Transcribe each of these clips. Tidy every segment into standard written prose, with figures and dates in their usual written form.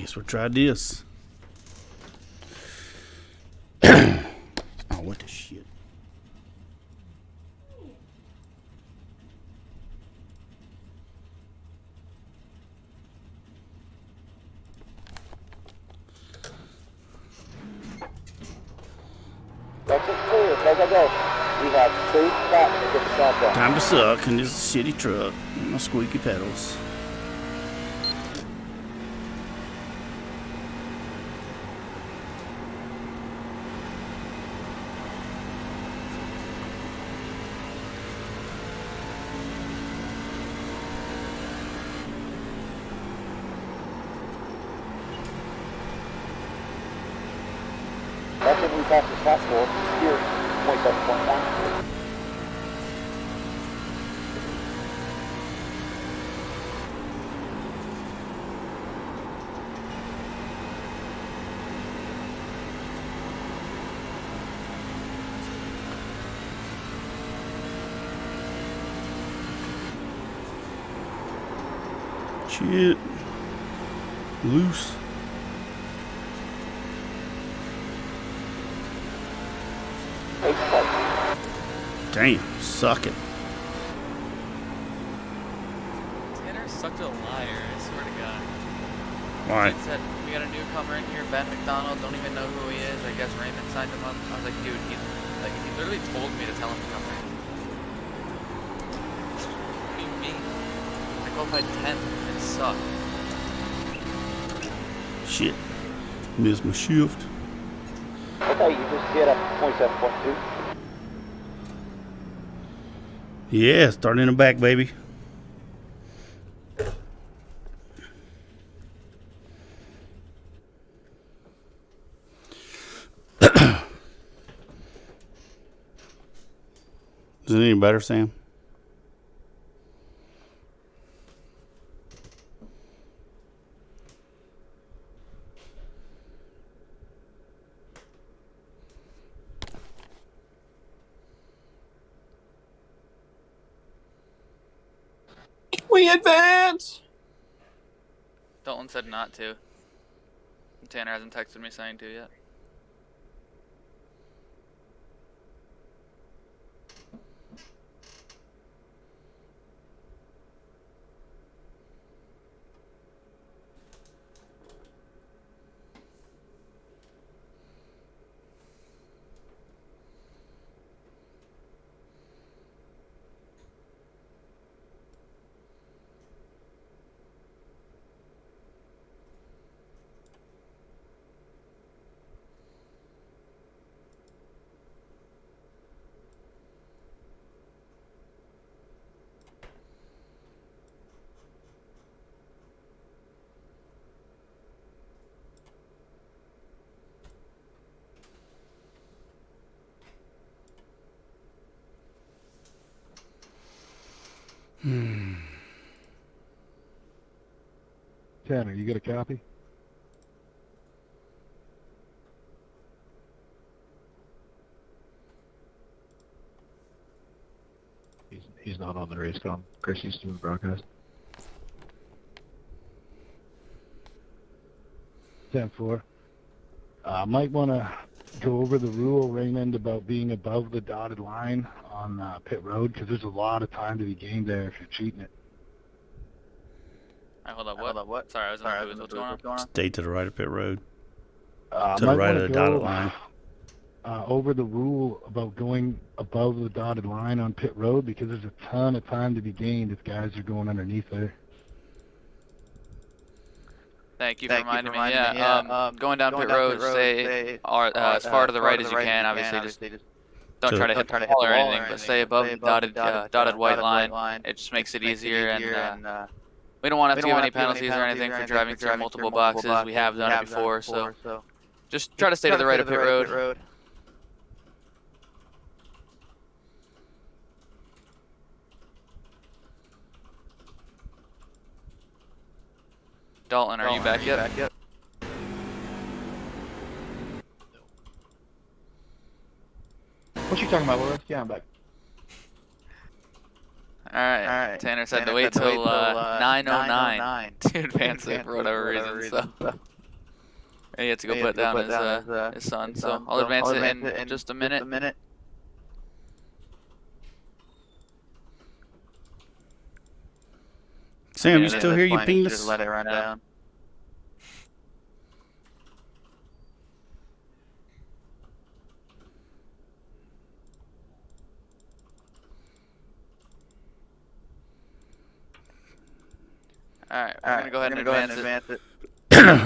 Guess we'll try this. Oh, what the shit? That's clear. Go. We have 3 spots to get the job done. Time to suck in this shitty truck. And my squeaky pedals. That's when we pass the stop for here, 27.1. Shit. Loose. Damn, suck it. Tanner's such a liar, I swear to God. Why? He said, we got a newcomer in here, Ben McDonald, don't even know who he is. I guess Raymond signed him up. I was like, dude, he literally told me to tell him to come in. What do you mean? I qualified 10th and sucked. Shit. Missed my shift. Okay, you just hit up 27.2. Yeah, starting in the back, baby. Is it any better, Sam? We advance! Dalton said not to. Tanner hasn't texted me saying to yet. Tanner, you get a copy? He's not on the race com. Chris, he's doing the broadcast. 10-4. Might want to go over the rule, Raymond, about being above the dotted line on pit road, because there's a lot of time to be gained there if you're cheating it. Hold up, what? Sorry, I was in the booth. What's going on? Stay to the right of pit road. To the right of the dotted line. Over the rule about going above the dotted line on pit road, because there's a ton of time to be gained if guys are going underneath there. Thank you for reminding me. Yeah, going down pit road, stay as far to the right as you can. Obviously, just don't try to hit the wall or anything, but stay above the dotted white line. It just makes it easier, and we don't want to have to give any penalties or anything for driving through multiple boxes. We have done it before, so just try to stay to the right of pit road. Dalton, are you back yet? What you talking about, Laura? Yeah, I'm back. Alright, Tanner said to wait till 9:09 to advance it for whatever reason, so He had to go put down his son, so I'll advance it in just a minute. Sam, you still hear you penis? Just let it run down. Alright, we're gonna go ahead and advance it.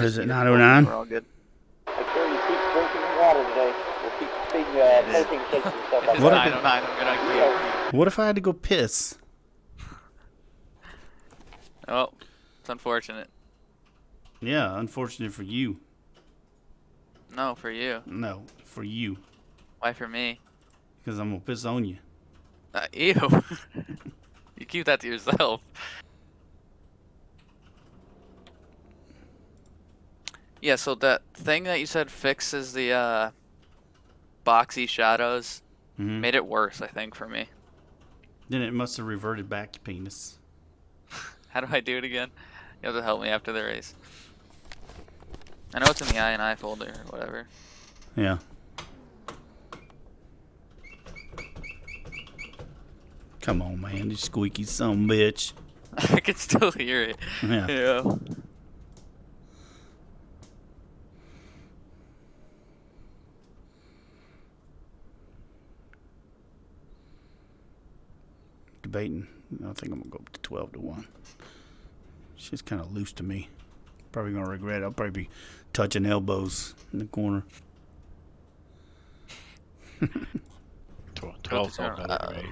Is it 909? We're all good. Make sure you keep drinking water today. We'll keep big protein shakes and stuff like It's What that. 909, I'm gonna agree. What if I had to go piss? Oh, it's unfortunate. Yeah, unfortunate for you. No, for you. No, for you. Why for me? Because I'm going to piss on you. Ew. You keep that to yourself. Yeah, so that thing that you said fixes the boxy shadows made it worse, I think, for me. Then it must have reverted back to penis. How do I do it again? You have to help me after the race. I know it's in the I&I folder or whatever. Yeah. Come on, man. You squeaky son of a bitch. I can still hear it. Yeah. Yeah. Debating. I think I'm going to go up to 12 to 1. She's kind of loose to me. Probably going to regret it. I'll probably be touching elbows in the corner. 12 felt better to me.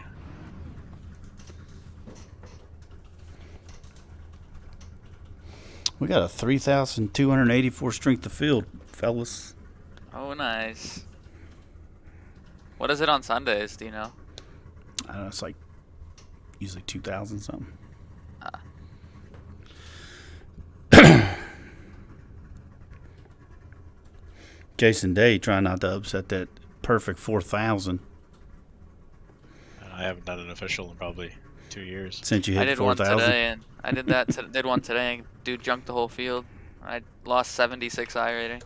We got a 3,284 strength of field, fellas. Oh, nice. What is it on Sundays? Do you know? I don't know. It's like usually 2,000 something. Jason Day trying not to upset that perfect 4,000 I haven't done an official in probably 2 years. since you I hit did one 4,000. today, and I did that. Did one today, and dude junked the whole field. I lost 76 I rating.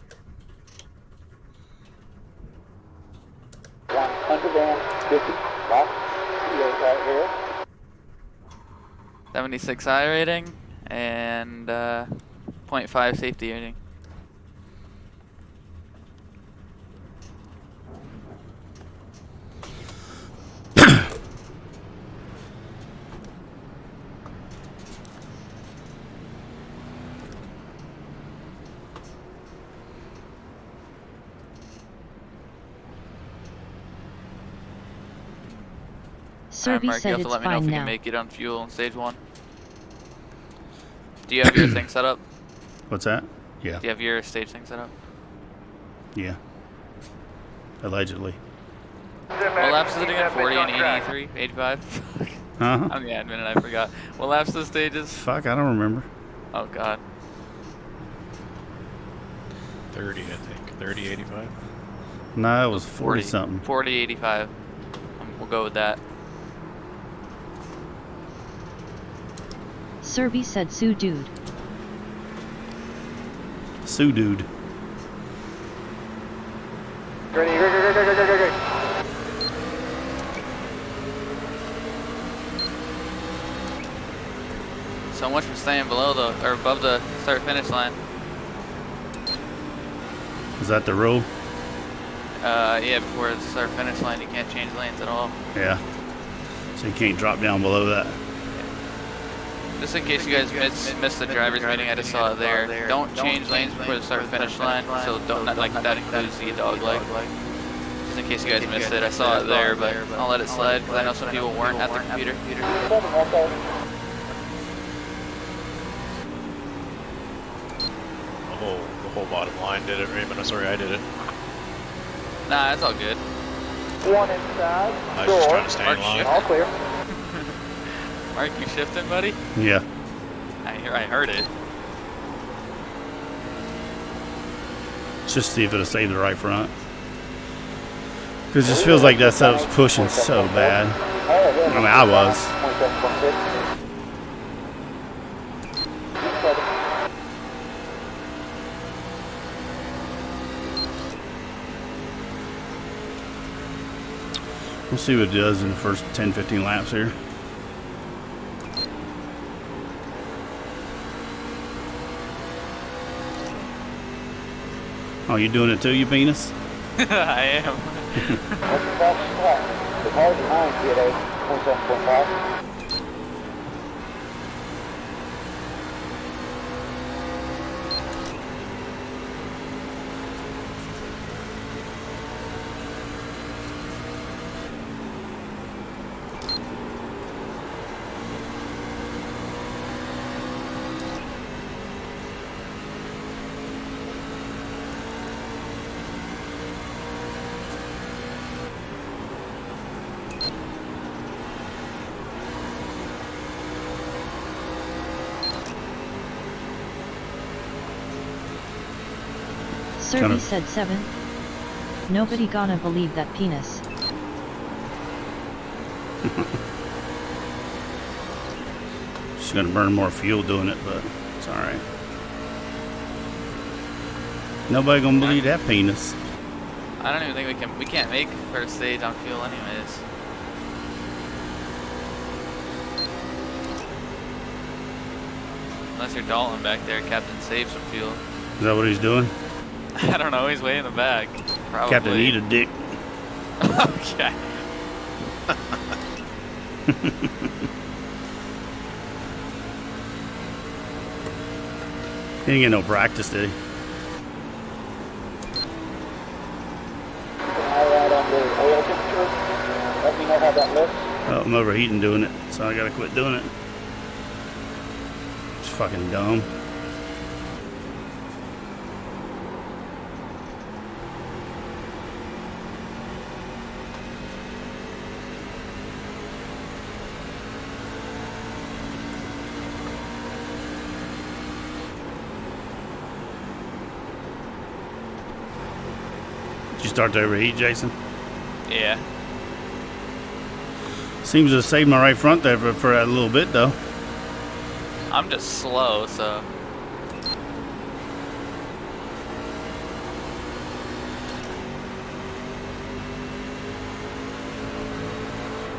150 last right here. 76 I rating and 0.5 safety rating. Alright, Mark, you have to let me know if you can make it on fuel on stage 1. Do you have your thing set up? What's that? Yeah. Do you have your stage thing set up? Yeah. Allegedly. What laps is it again? 40 and 83? 85? Uh-huh. I'm the admin and I forgot. What laps the stages? Fuck, I don't remember. Oh, God. 30, I think. 30, 85. No, it was 40 something. 40, 85. We'll go with that. Serby said Sue dude. Sue dude. Ready. So much for staying below the, or above the start finish line. Is that the rule? Yeah, before the start finish line, you can't change lanes at all. Yeah. So you can't drop down below that. Just in case you guys missed the driver's meeting, I just saw it there. Don't change lanes before the start finish line, so don't, like, that includes the dog leg. Just in case you guys missed it, I saw it there, but I'll let it slide, because I know some people weren't at the computer. The whole bottom line did it, Raymond. I'm sorry, I did it. Nah, it's all good. One inside. I was just trying to stay in line. All clear. Mark, you shifting, buddy? Yeah. I heard it. Just see if it'll save the right front. Because it just feels like that setup's pushing so bad. I mean, I was. We'll see what it does in the first 10-15 laps here. Oh, you doing it too, you penis? I am. What's the fastest lap? The car behind you at 27.5. Serby said 7. Nobody gonna believe that penis. She's gonna burn more fuel doing it, but it's alright. Nobody gonna believe that penis. I don't even think we can't make first stage on fuel anyways. Unless you're Dalton back there, Captain save some fuel. Is that what he's doing? I don't know, he's way in the back. Probably. Captain eat a dick. Okay. He didn't get no practice, did he? Alright, on the oil temperature. Let me know how that looks. Oh, I'm overheating doing it, so I gotta quit doing it. It's fucking dumb. Did you start to overheat, Jason? Yeah. Seems to save my right front there for a little bit, though. I'm just slow, so.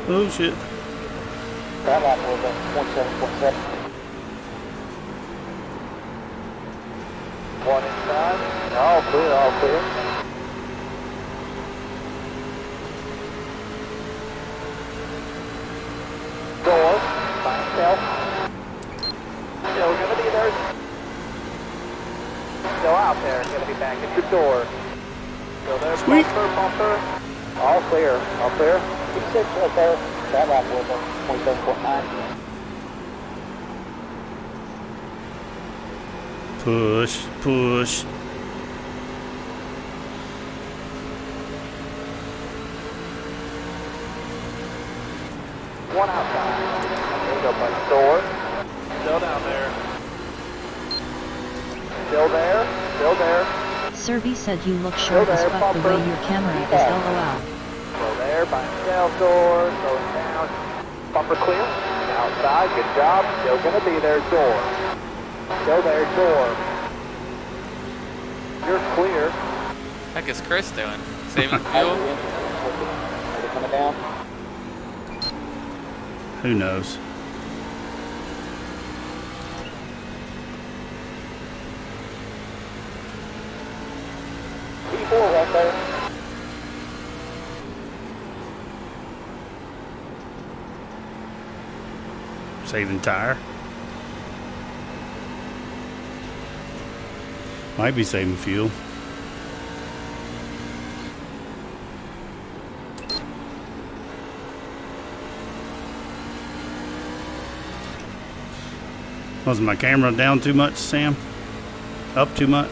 Oh, shit. That lap was at 27.7. One inside. All clear, all clear. Door, by himself. Still gonna be there. Still out there, gonna be back at your door. Still there, Squeak. bumper. All clear, all clear. 6 right there. That lap was at 27.9. Push, push. One outside. There we go, by the door. Still down there. Still there. Still there. Serby said you look short as fuck the way your camera is LOL. Still there, by himself, door. Going down. Bumper clear. Outside, good job. Still gonna be there, door. Still there, door. You're clear. Heck is Chris doing? Saving fuel? Coming down. Who knows? P4 right there. Saving tire. Might be saving fuel. Was my camera down too much, Sam? Up too much?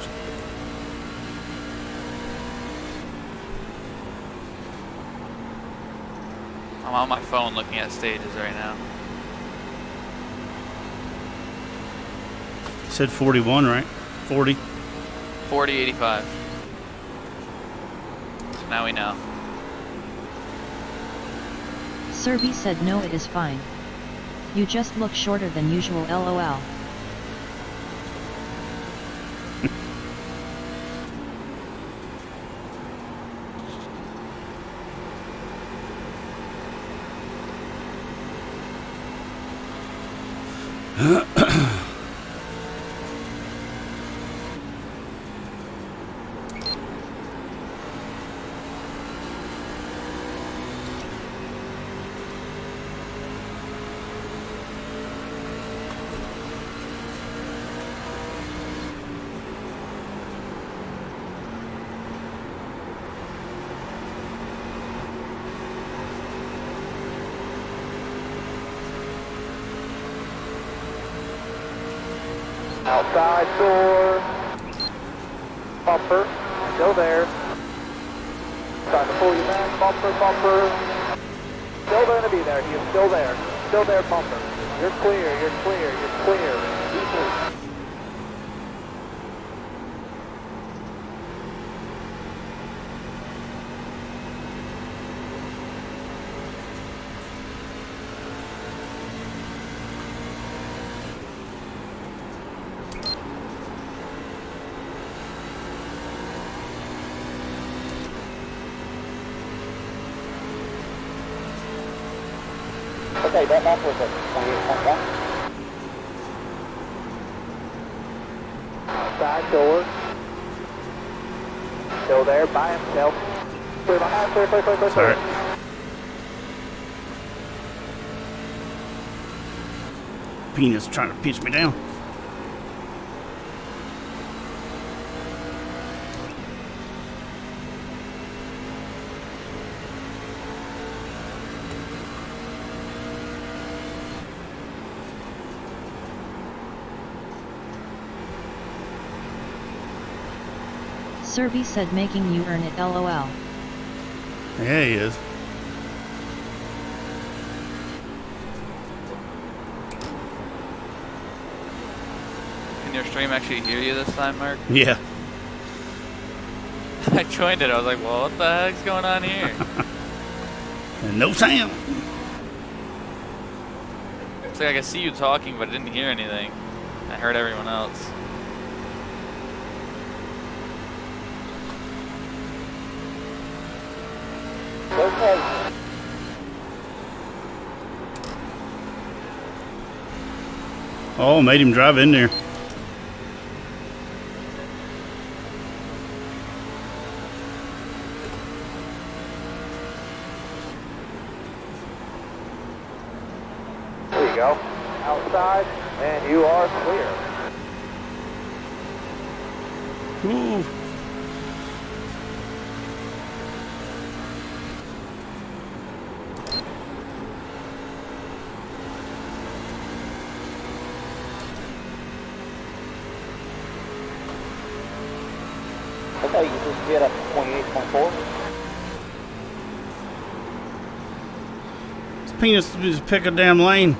I'm on my phone looking at stages right now. Said 41, right? 40. 4085. So now we know. Serby said no, it is fine. You just look shorter than usual, LOL. Outside door. Bumper. Still there. Trying to pull you back. Bumper, bumper. Still going to be there. He is still there. Still there, bumper. You're clear. You're clear. You're clear. Easy. Okay, that lap was at 28.1. Outside door. Still there by himself. Clear behind, clear, clear, clear, clear. Sorry. Penis trying to pitch me down. Serby said making you earn it LOL. Yeah, he is. Can your stream actually hear you this time, Mark? Yeah. I joined it. I was like, well, what the heck's going on here? And no sound. It's like I could see you talking, but I didn't hear anything. I heard everyone else. Okay. Oh, made him drive in there. There you go. Outside, and you are clear. Ooh. Okay, you just get up to 28.4. This penis just pick a damn lane.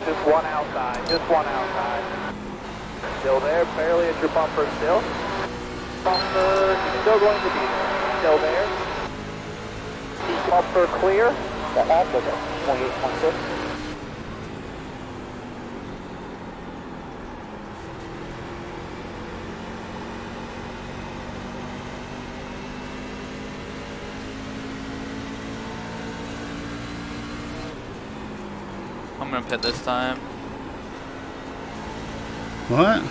Just one outside, just one outside. Still there, barely at your bumper still. Bumper, he's still going to be there. Still there. Bumper clear. That lap was at 28.6. I'm gonna pit this time. What?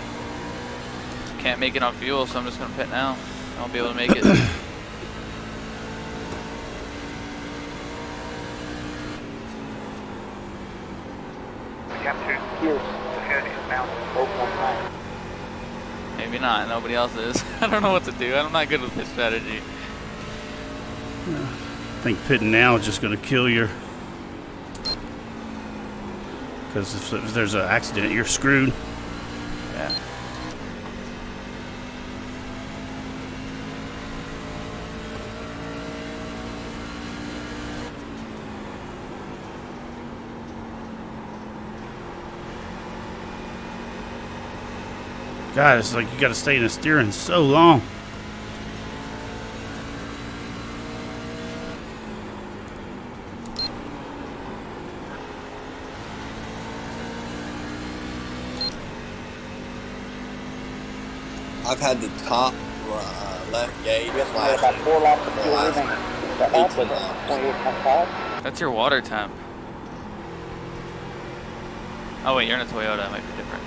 Can't make it on fuel, so I'm just gonna pit now. I won't be able to make it. Maybe not. Nobody else is. I don't know what to do. I'm not good with this strategy. I think pitting now is just going to kill your... Because if there's an accident, you're screwed. Yeah. God, it's like you got to stay in the steering so long. I've had the top left gauge About flashing 4 laps of for the fuel last remaining. That lap was 18 laps. 28.5. That's your water temp. Oh wait, you're in a Toyota. It might be different.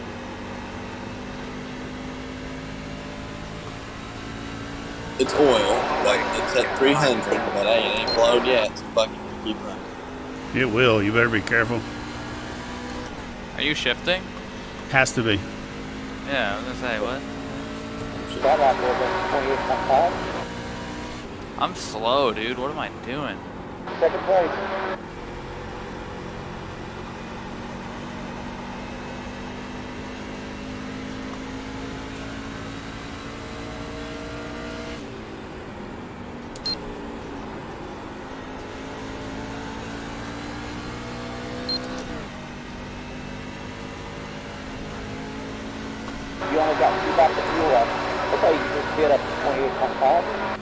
It's oil, but it's at 300, but hey, it ain't flowed yet, so fucking keep running. It will. You better be careful. Are you shifting? Has to be. Yeah, I was gonna say, what? That lap was 28.5. I'm slow, dude. What am I doing? Second place. You only got 2 laps of fuel left. Okay, you just get up to 28.5.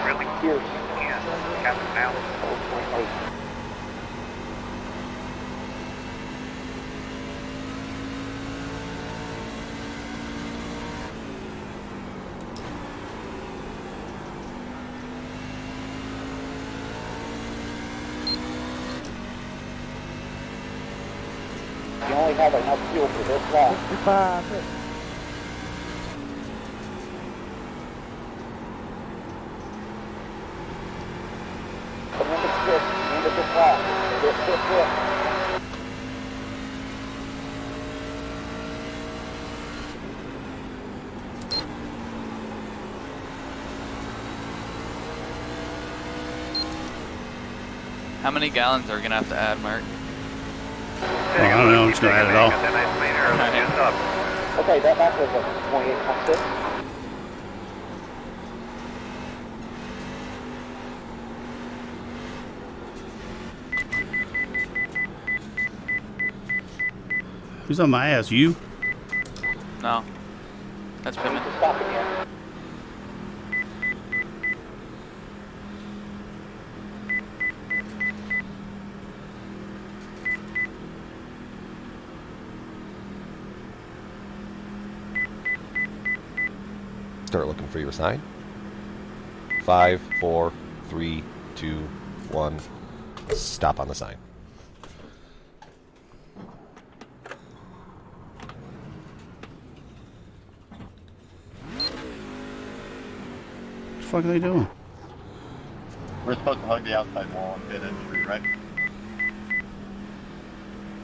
Really? Cheers. Yeah, Captain Al. 4.8. You only have enough fuel for this lap. 55. Come into 6, into this lap. Get. How many gallons are we gonna have to add, Mark? Well, I don't know. I'm just going to add it all. That nice clean air. Alright. Just up. Okay, that lap was at 28.6. Who's on my ass? You? No. That's We need Pittman. to stop again. Start looking for your sign. 5, 4, 3, 2, 1. Stop on the sign. What the fuck are they doing? We're supposed to hug the outside wall and bid entry, right?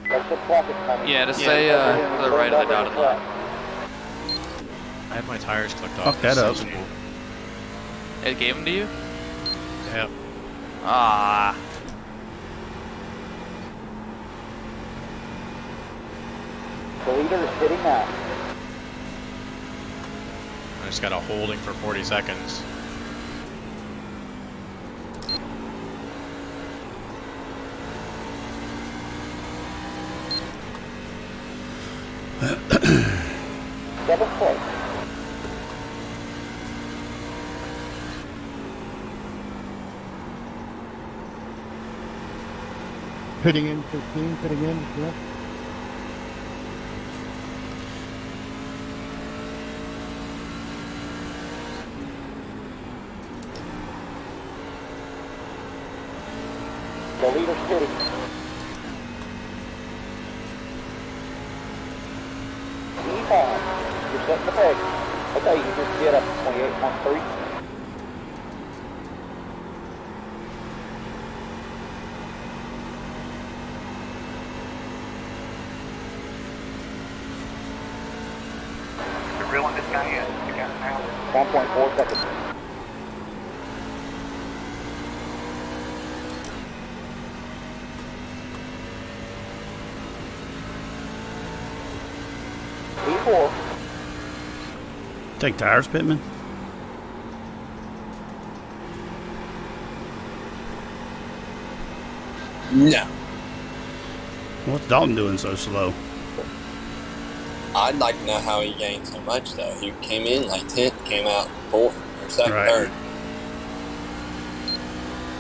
That's the traffic coming. Yeah, to stay to the right of the dotted line. I had my tires clicked Fuck off. that up. It gave them to you? Yep. Ah. The leader is hitting now. I just got a holding for 40 seconds. Seventh place. Pitting in 15, pitting in, yeah. The leader's hitting. E5. You're setting the pace. Okay, you just get up to 28.3. You're reeling this guy in. Captain Al. 1.4 seconds. E4. Take tires, Pittman? No. What's Dalton doing so slow? I'd like to know how he gained so much, though. He came in like 10th, came out 4th, or second, Right. 3rd.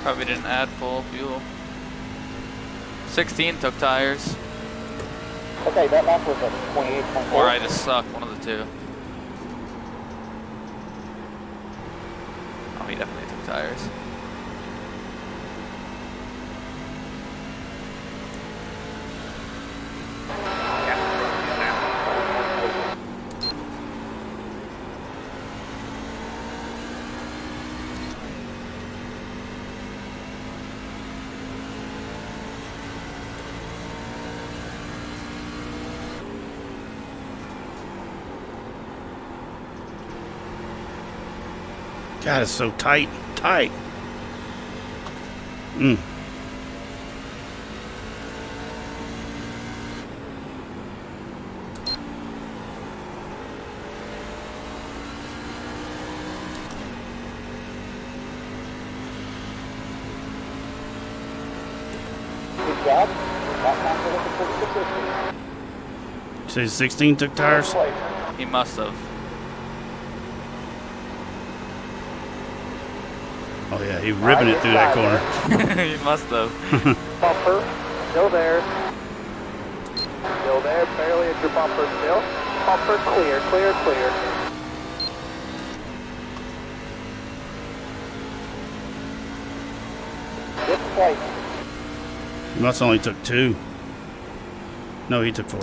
Probably didn't add full fuel. 16 took tires. Okay, that lap was at 28.4. Or I just suck, one of the two. tires. God, it's so tight. Mm. Good job. Last time we're looking for the position. Say 16 took tires? He must have. Oh yeah, he ripping it through that corner. He must have. Bumper, still there. Still there, barely at your bumper still. Bumper clear, clear, clear. Good place. He must only took 2. No, he took 4.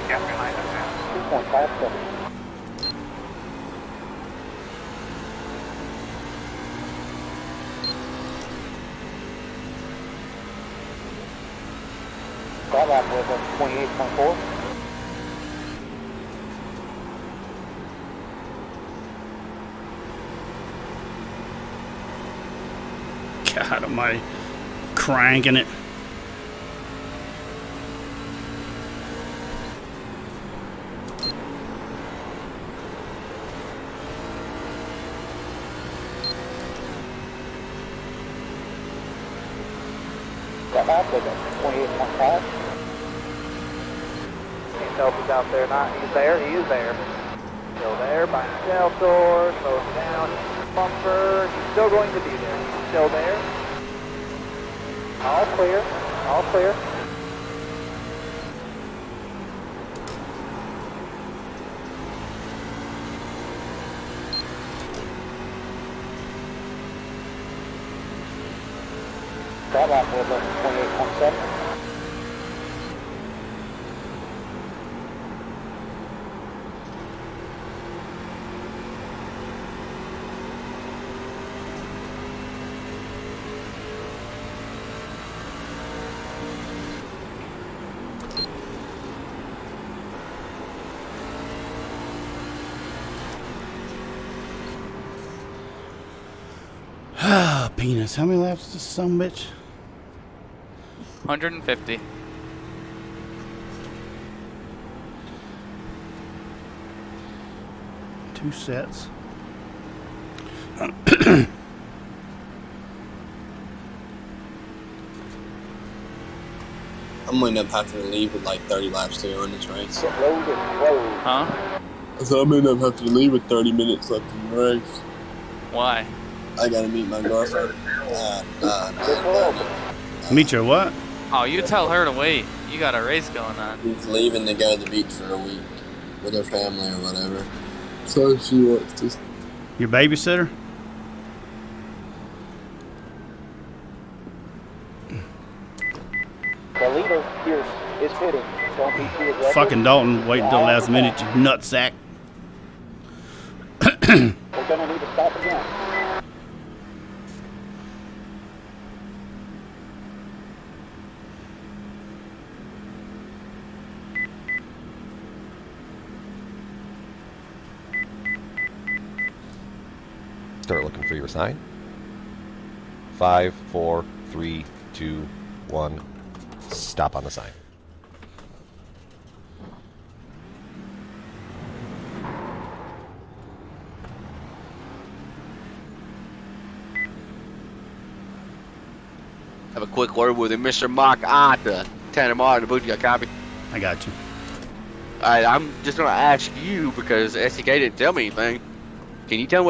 Gap behind us now. 2.57. That lap was a 28.4. God almighty. Cranking it. That lap was a 28.5. Can't tell if he's out there or not. He's there, he is there. Still there, by himself door, slows down, bumper. He's still going to be there. He's still there. All clear, all clear. That lap was a 28.7. Ah, penis. How many laps is this son of a bitch? 150. Two sets. I'm going to end up having to leave with like 30 laps to go in this race. Huh? So I'm going to end up having to leave with 30 minutes left in the race. Why? I got to meet my girlfriend. Meet your what? Oh, you tell her to wait. You got a race going on. She's leaving to go to the beach for a week with her family or whatever. So she wants to. Your babysitter? The leader here is pitting. Don't be too aggressive. Fucking Dalton waiting until the last minute, you nutsack. We're going to need to stop again. Start looking for your sign. 5, 4, 3, 2, 1. Stop on the sign. Have a quick word with him, Mr. Mark Arthur. Tanner Martin, the booth, you got a copy? I got you. Alright, I'm just gonna ask you because STK didn't tell me anything. Can you tell me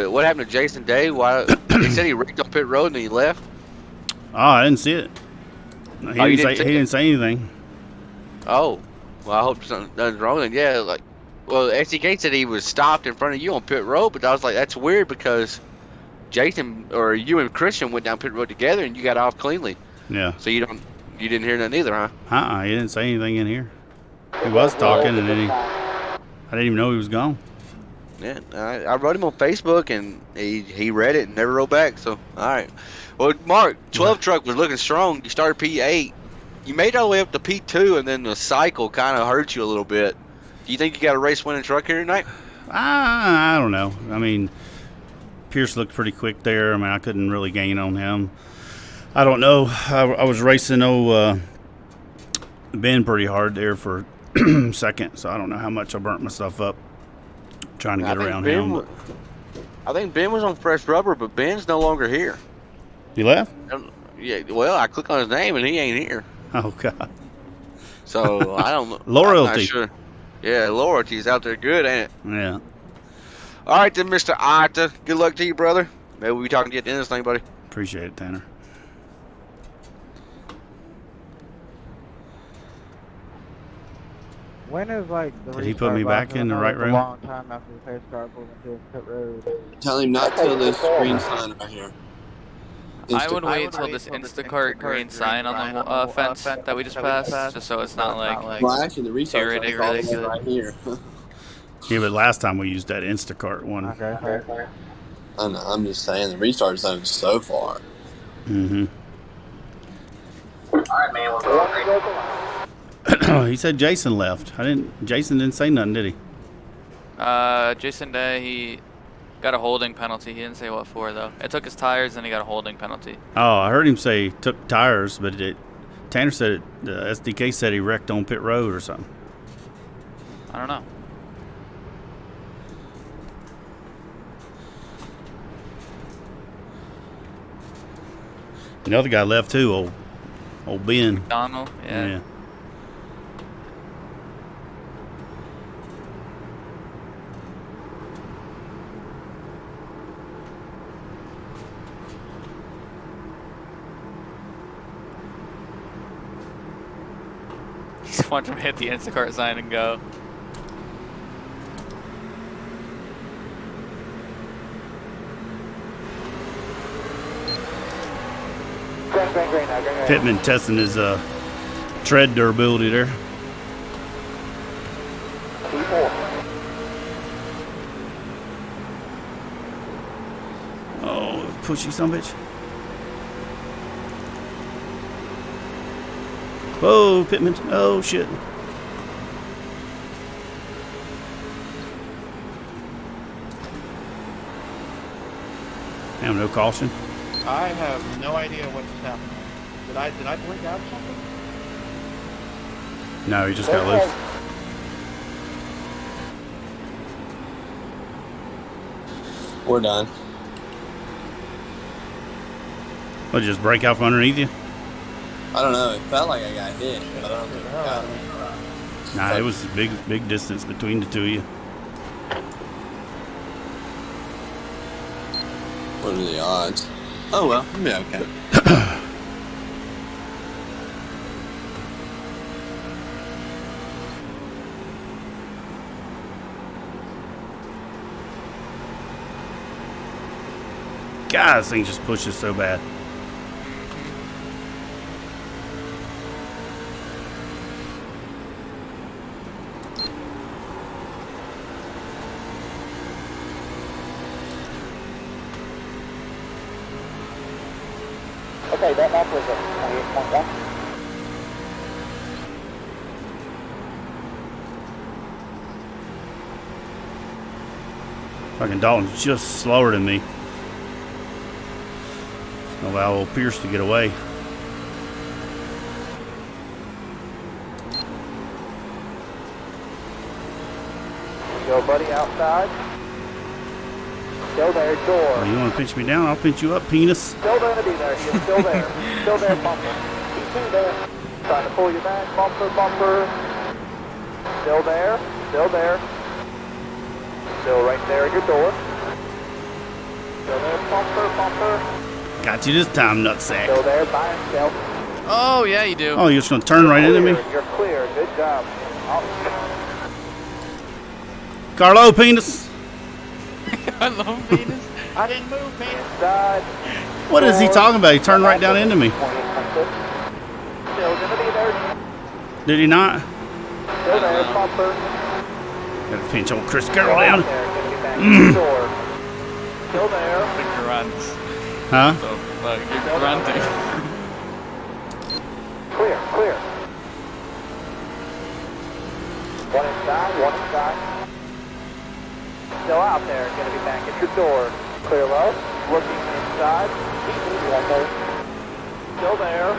what happened to Jason Day? Why he said he wrecked on pit road and then he left? Oh, I didn't see it. He didn't say anything. Oh, well, I hope nothing's wrong then. Yeah, like, well, SDK said he was stopped in front of you on pit road, but I was like, that's weird because Jason or you and Christian went down pit road together and you got off cleanly. Yeah. So you didn't hear nothing either, huh? He didn't say anything in here. He was talking, and then I didn't even know he was gone. Yeah, I wrote him on Facebook, and he read it and never wrote back. So, all right. Well, Mark, 12 truck was looking strong. You started P8. You made it all the way up to P2, and then the cycle kind of hurt you a little bit. Do you think you got a race-winning truck here tonight? I don't know. I mean, Pierce looked pretty quick there. I mean, I couldn't really gain on him. I don't know. I was racing Ben pretty hard there for second, so I don't know how much I burnt myself up trying to get around him. I think Ben was on fresh rubber, but Ben's no longer here. He left? Yeah, well, I click on his name, and he ain't here. Oh, God. So, I don't know. Loyalty. I'm not sure. Yeah, loyalty's out there good, ain't it? Yeah. All right, then, Mr. Ita. Good luck to you, brother. Maybe we'll be talking to you at the end of this thing, buddy. Appreciate it, Tanner. When is like the Did he put me back in the right room? A long time after the pace car pulled into pit road. Tell him not till this green sign right here. I would wait till this Instacart green sign on the fence that we just passed, just so it's not like. Well, actually, the restart is right here. Yeah, but last time we used that Instacart one. Okay. I know. I'm just saying the restart zone's so far. Mm-hmm. All right, man. We'll go. He said Jason left. Jason didn't say nothing, did he? Jason Day, he got a holding penalty. He didn't say what for, though. It took his tires, and he got a holding penalty. Oh, I heard him say he took tires, but Tanner said the SDK said he wrecked on pit road or something. I don't know. Another guy left too, old Ben. McDonald, yeah. Just want him to hit the Instacart sign and go. Pittman testing his tread durability there. Oh, pushy son of a bitch. Whoa, Pittman. Oh, shit. Damn, no caution. I have no idea what just happened. Did I blink out something? No, he just got loose. We're done. What, just break out from underneath you? I don't know. It felt like I got hit, but I don't think I got it. Nah, it was a big distance between the two of you. What are the odds? Oh well, you'll be okay. God, this thing just pushes so bad. Okay, that lap was a 28.1. Fucking Dalton's just slower than me. Allow old Pierce to get away. Go, buddy, outside. Still there, door. Oh, you want to pinch me down? I'll pinch you up, penis. Still going to be there. He is still there. Still there, bumper. Keep there. Trying to pull you back. Bumper, bumper. Still there. Still there. Still right there at your door. Still there, bumper, bumper. Got you this time, nutsack. Still there by himself. Oh, yeah, you do. Oh, you're just gonna turn right into me? You're clear. Good job. Carlo Penis. I love penis. I didn't move, penis. Side. What is he talking about? He turned right down into me. Still gonna be there. Did he not? Still there, bumper. Gotta pinch old Chris Carroll down. There, gonna be back to the door. Still there. The grunts. Huh? The fuck, you're grunting. Clear, clear. One inside, one inside. Still out there, gonna be back at your door. Clear low, looking inside. One there. Still there.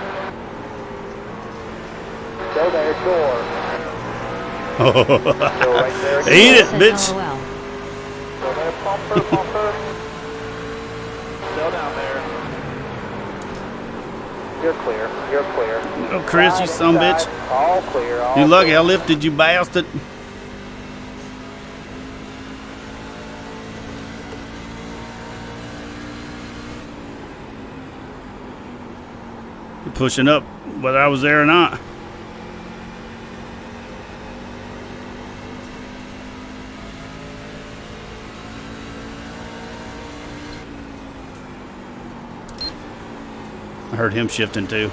Still there, door. Still right there. Eat it, bitch. LOL. Still there, bumper, bumper. Still down there. You're clear, you're clear. Oh, Chris, you son of a bitch. All clear, all You lucky clear. I lifted you, bastard. You're pushing up whether I was there or not. I heard him shifting too.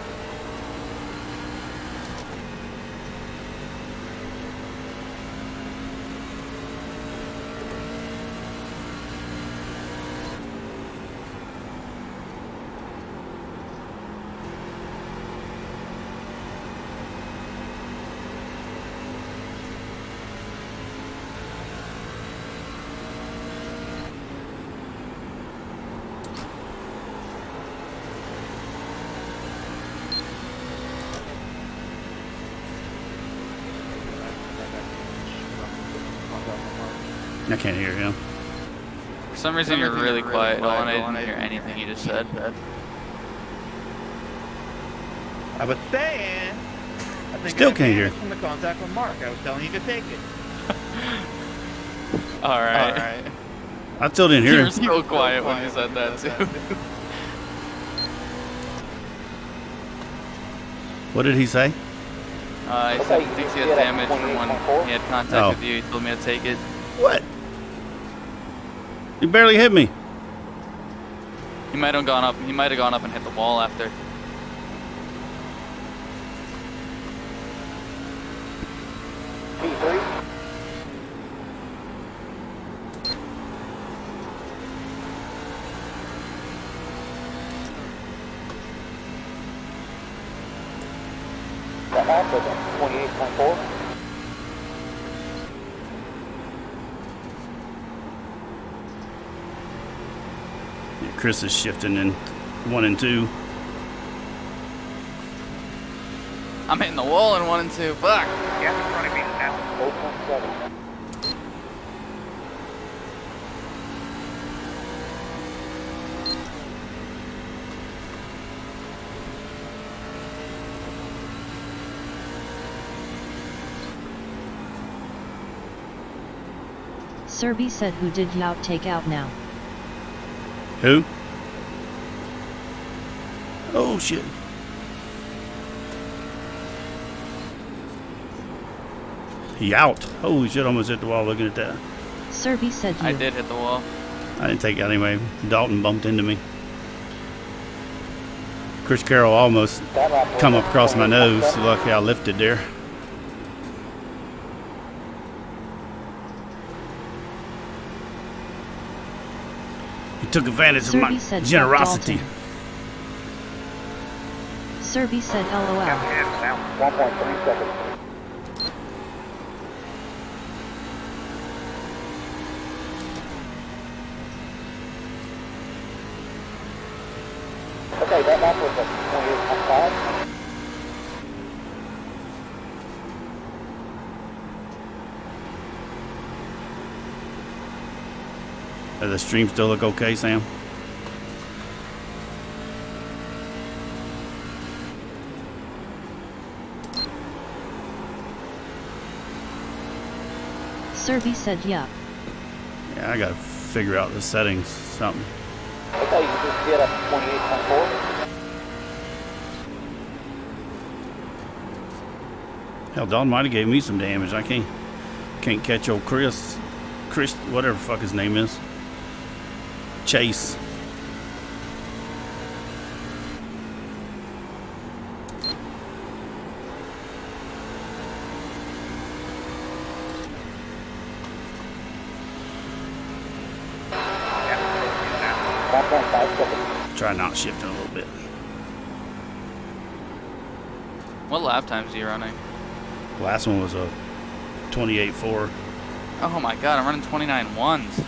I can't hear him. For some reason, you're really quiet. I didn't hear anything you just said. I was saying. I think Still I can't hear. From the contact with Mark, I was telling you to take it. All right. I still didn't hear You him. were so quiet when you said that, too. What did he say? He said he thinks he has damage from when he had contact with you. He told me to take it. What? You barely hit me. He might have gone up. He might have gone up and hit the wall after. P3. The half of them, 28.4. Yeah, Chris is shifting in 1 and 2. I'm hitting the wall in 1 and 2. Fuck. Yeah, in front of me now. 0.7. Serby said, who did Yout take out now? Who? Oh shit. He out. Holy shit, almost hit the wall looking at that. Serby said you. I did hit the wall. I didn't take it out anyway. Dalton bumped into me. Chris Carroll almost come up across my nose. Lucky I lifted there. He took advantage of my Serby said generosity. Dalton. Serby said LOL. 1.3 seconds. Okay, that lap was at 28.5. Does the stream still look okay, Sam? Serby said yup. Yeah, I gotta figure out the settings, something. Okay, you just get up to 28.4. Hell, Don might have gave me some damage. I can't catch old Chris, whatever the fuck his name is. Chase. Try not shifting a little bit. What lap times are you running? Last one was a 28.4. Oh my god, I'm running 29.1s.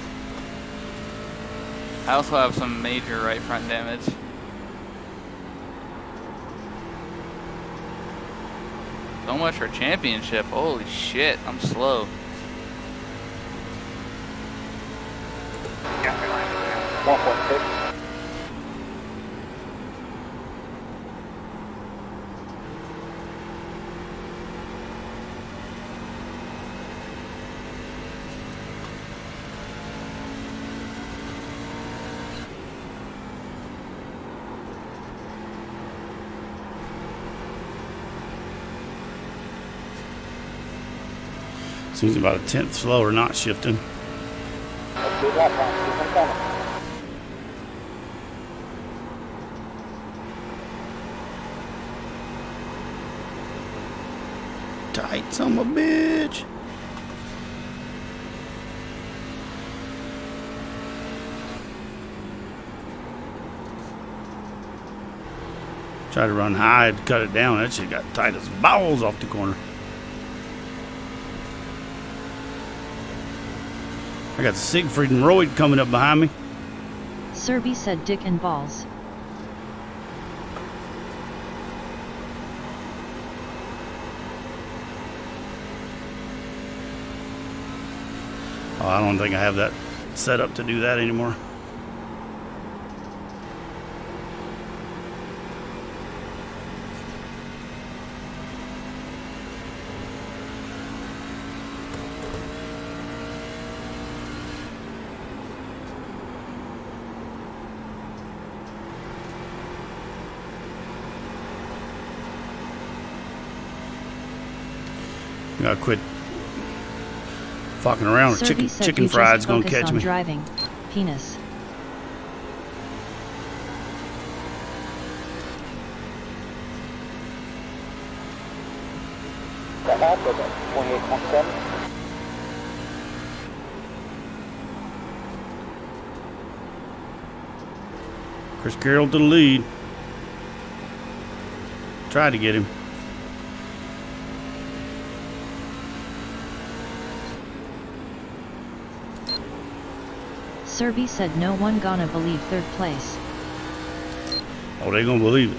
I also have some major right front damage. So much for championship. Holy shit, I'm slow. Seems about a tenth slower, not shifting. Tight son of a bitch. Try to run high to cut it down. That shit got tight as balls off the corner. I got Siegfried and Royd coming up behind me. Serby said dick and balls. Oh, I don't think I have that set up to do that anymore. I gotta quit fucking around with chicken fried's gonna catch me. Driving. Penis. Chris Carroll to the lead. Tried to get him. Serby said no one gonna believe third place. Oh, they gonna believe it.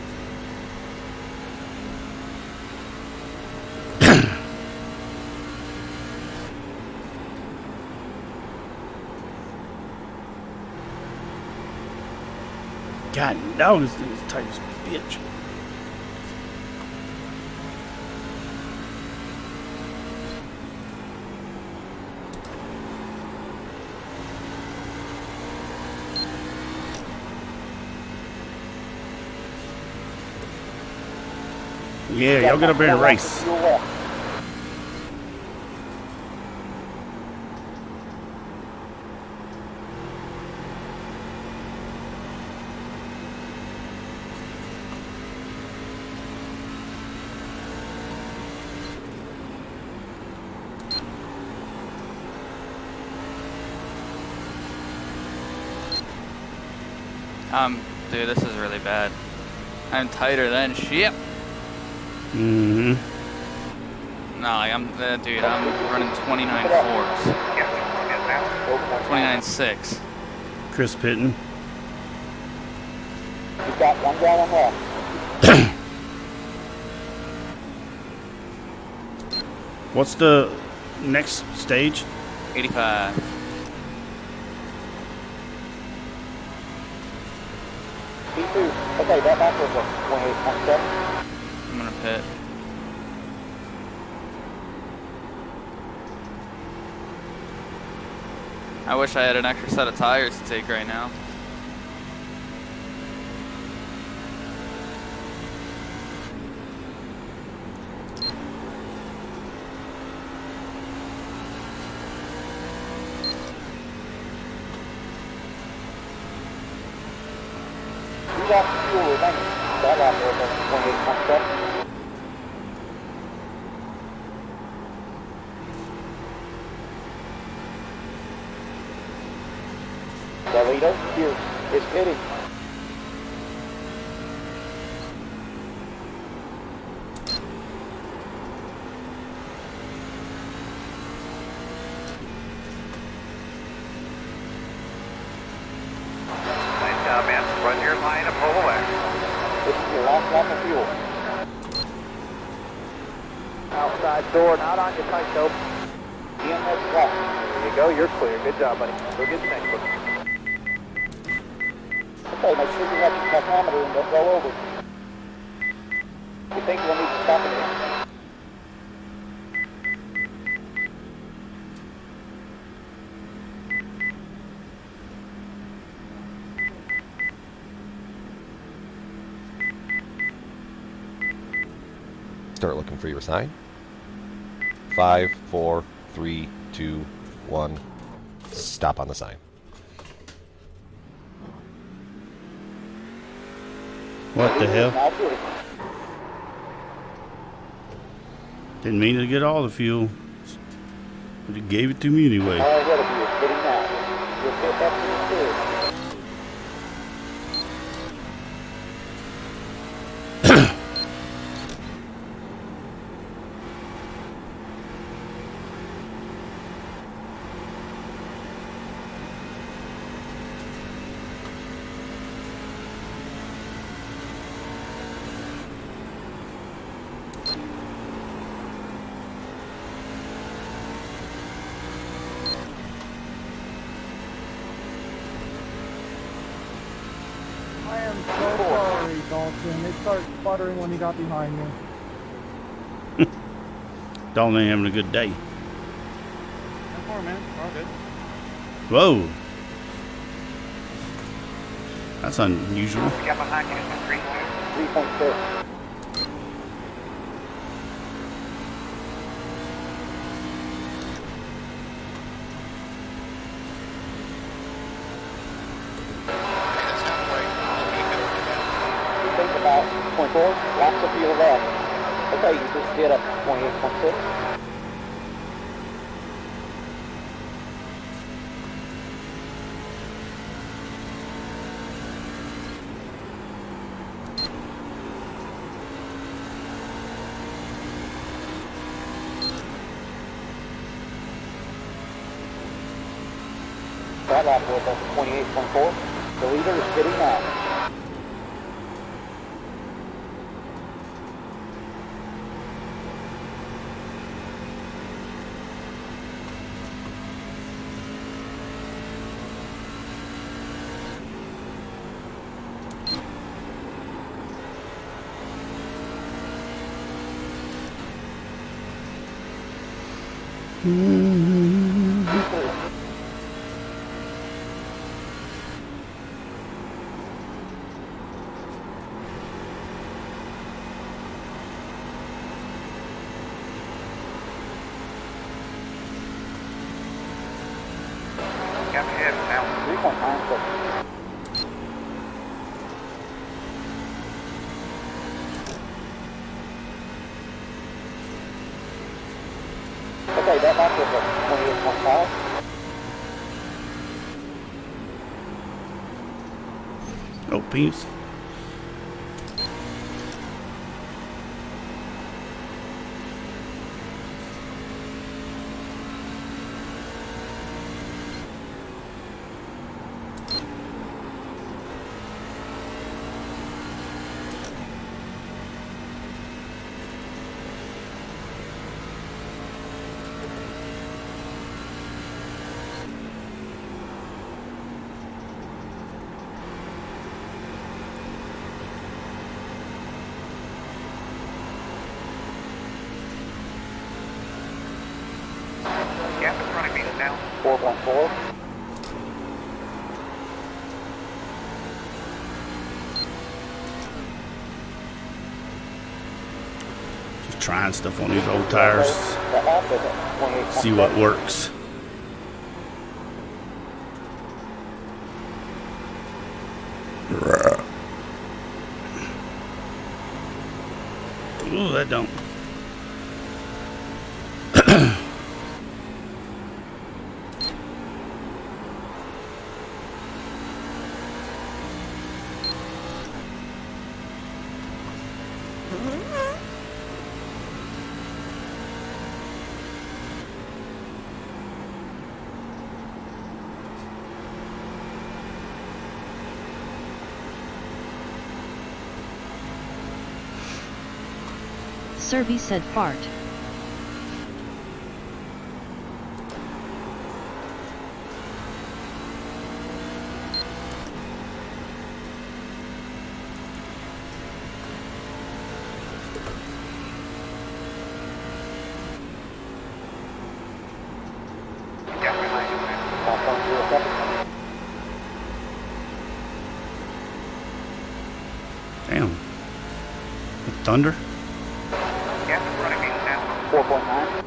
God, now this thing is tight as a bitch. Yeah, y'all get up here and race. Dude, this is really bad. I'm tighter than shit. Mm-hmm. No, like dude, I'm running 29.4s. 29.6. Chris Pitton. You've got 1 gallon left. What's the next stage? 85. P2. Okay, that back was 28.7. I'm gonna pit. I wish I had an extra set of tires to take right now. gallons of fuel remaining. That lap was 28.7. The leader here is pitting. Nice job, man. Run your line and pull away. This is your last lap of fuel. Outside door, not on your tight dope. EMS left. There you go, you're clear. Good job, buddy. Go get the next one. Okay, make sure you have your tachometer and don't go over. You think we'll need to stop it? Start looking for your sign. 5, 4, 3, 2, 1. Stop on the sign. What the hell? Didn't mean to get all the fuel. But he gave it to me anyway. I am so sorry, Dalton. It started sputtering when he got behind me. Dalton ain't having a good day. No more, man. We're all good. Whoa. That's unusual. We got behind you in 3.2. 3.6. About 0.4, lots of fuel left. Okay, you just did up 28.6. That lap was up 28.4. The leader is sitting now. Got ahead now. 3.96. Okay, that lap was at 28.5. Oh, penis. Gap in front of me is now. 4.4. Just trying stuff on these old tires. That lap was at 28.7. See what works. Ooh, that don't. Serby said fart. Damn. The thunder? 4.9.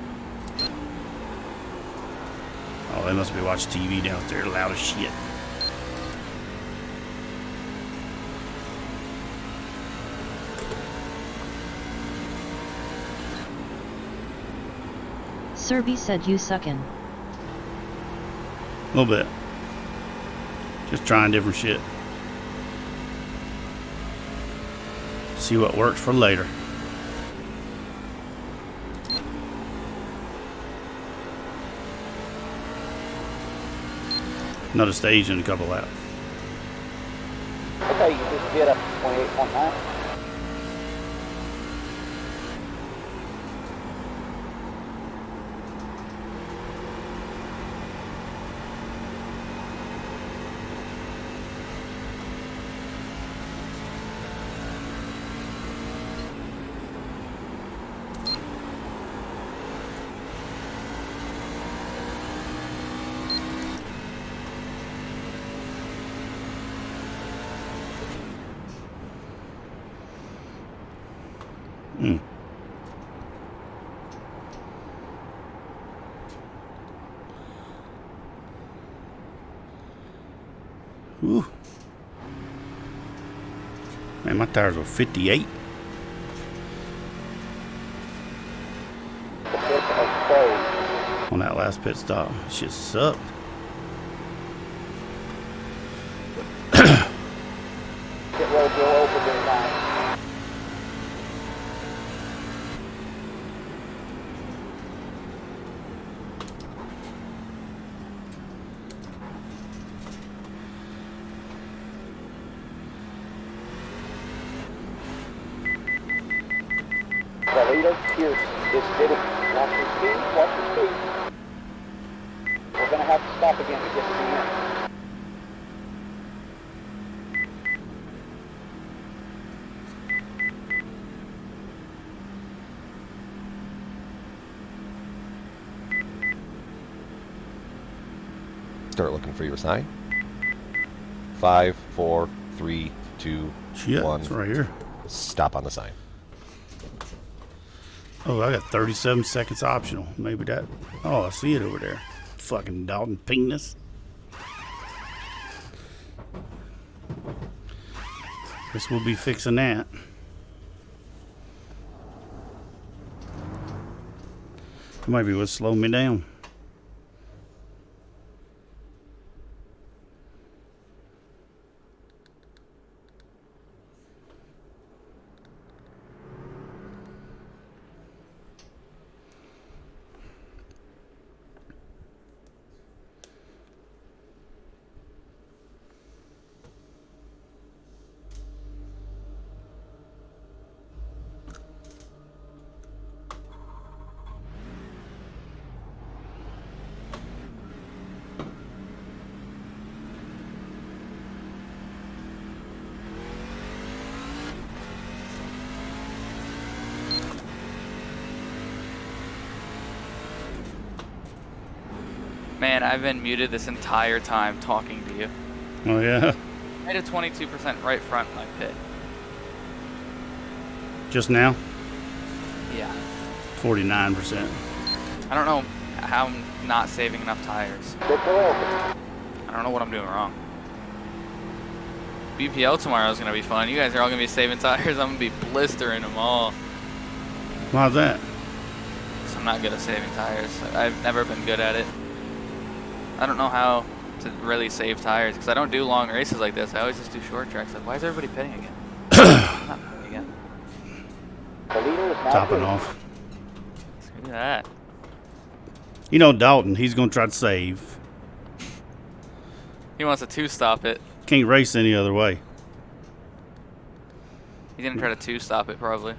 Oh, they must be watching TV downstairs loud as shit. Serby said you suckin'. A little bit. Just trying different shit. See what works for later. Another stage in a couple laps. Okay, you just get up to 28.9. Ooh. Man, my tires were 58. On that last pit stop. Shit sucked. Get road real open there now. The leader here is getting. Watch your speed, watch your speed. We're going to have to stop again to get to the end. Start looking for your sign. 5, 4, 3, 2, Shit, 1. it's right here. Stop on the sign. Oh, I got 37 seconds optional. Maybe that. Oh, I see it over there. Fucking Dalton penis. Guess we'll be fixing that. That might be what's slowing me down. Man, I've been muted this entire time talking to you. Oh, yeah? I had a 22% right front in my pit. Just now? Yeah. 49%. I don't know how I'm not saving enough tires. I don't know what I'm doing wrong. BPL tomorrow is going to be fun. You guys are all going to be saving tires. I'm going to be blistering them all. Why's that? 'Cause I'm not good at saving tires. I've never been good at it. I don't know how to really save tires because I don't do long races like this. I always just do short tracks. Like, why is everybody pitting again? I'm not pitting again. Topping off. Screw that. You know Dalton, he's going to try to save. He wants to two-stop it. Can't race any other way. He's gonna try to two-stop it probably.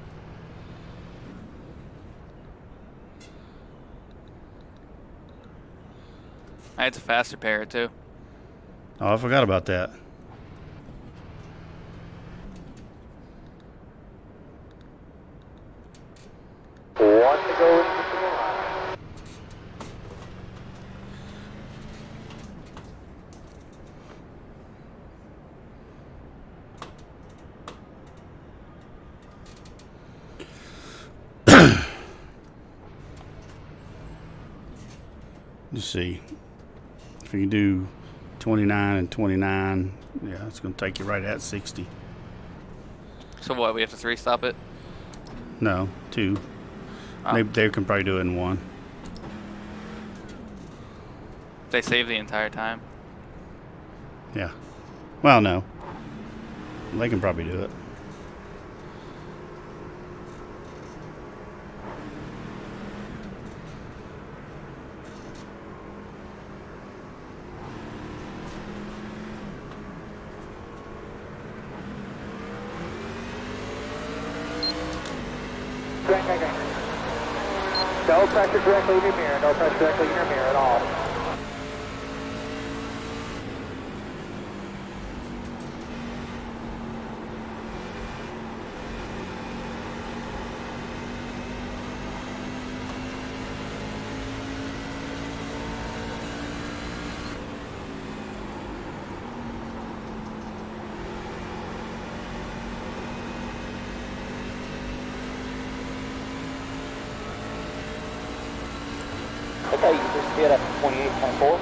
It's a faster pair too. Oh, I forgot about that. One to go into the line. Let's see. If you can do 29 and 29, yeah, it's going to take you right at 60. So what? We have to three-stop it? No, 2. Oh. They can probably do it in 1. They save the entire time. Yeah. Well, no. They can probably do it. No pressure directly in your mirror. No pressure directly in your mirror at all. Okay, you just get up to 28, 24.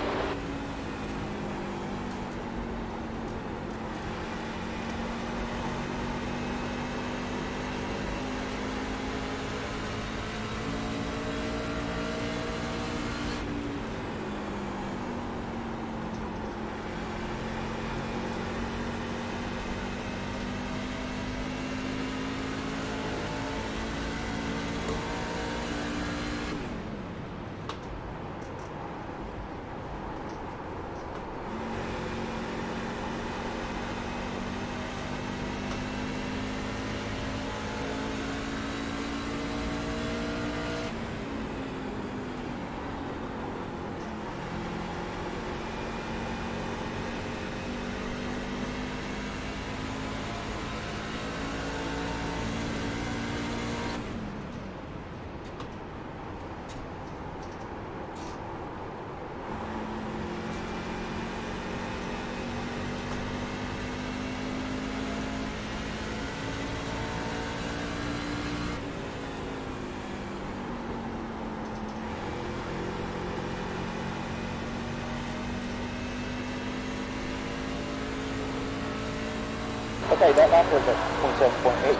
Okay, that lap was at 27.8.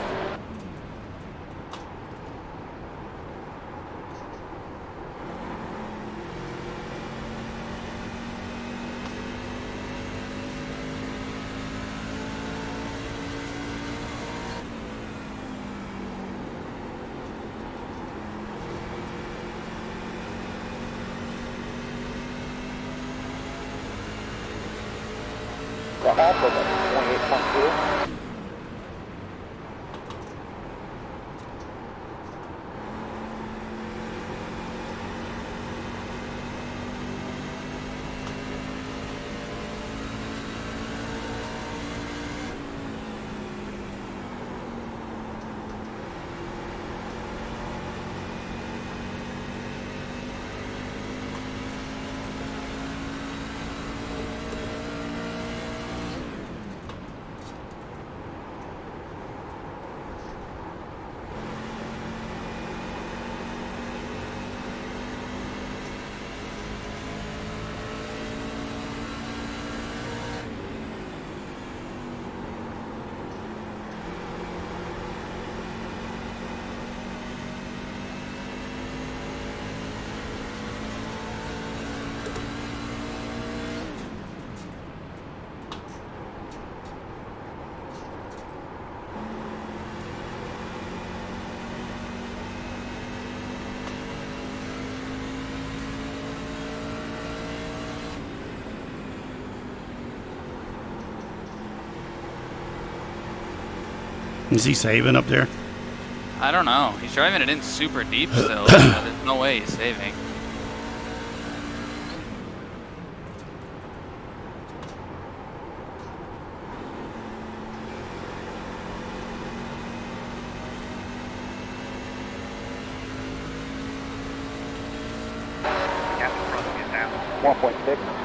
The lap was at 28.2. Is he saving up there? I don't know. He's driving it in super deep still. There's no way he's saving. Gap in front of you is down. 1.6.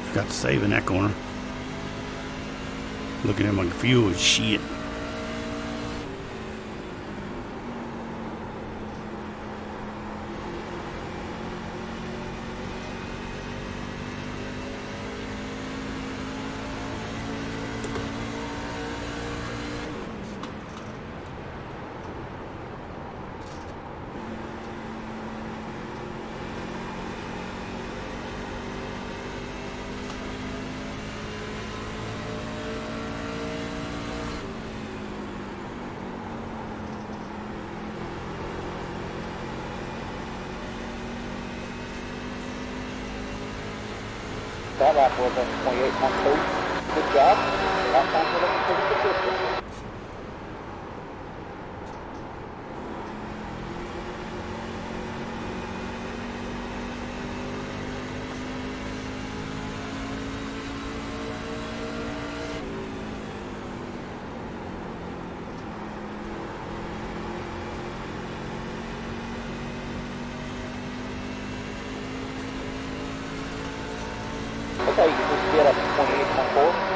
Forgot to save in that corner. Looking at my fuel is shit. That lap was a 28.3. Good job. Last time we're looking pretty consistent. Okay, you can just get up to 28.4.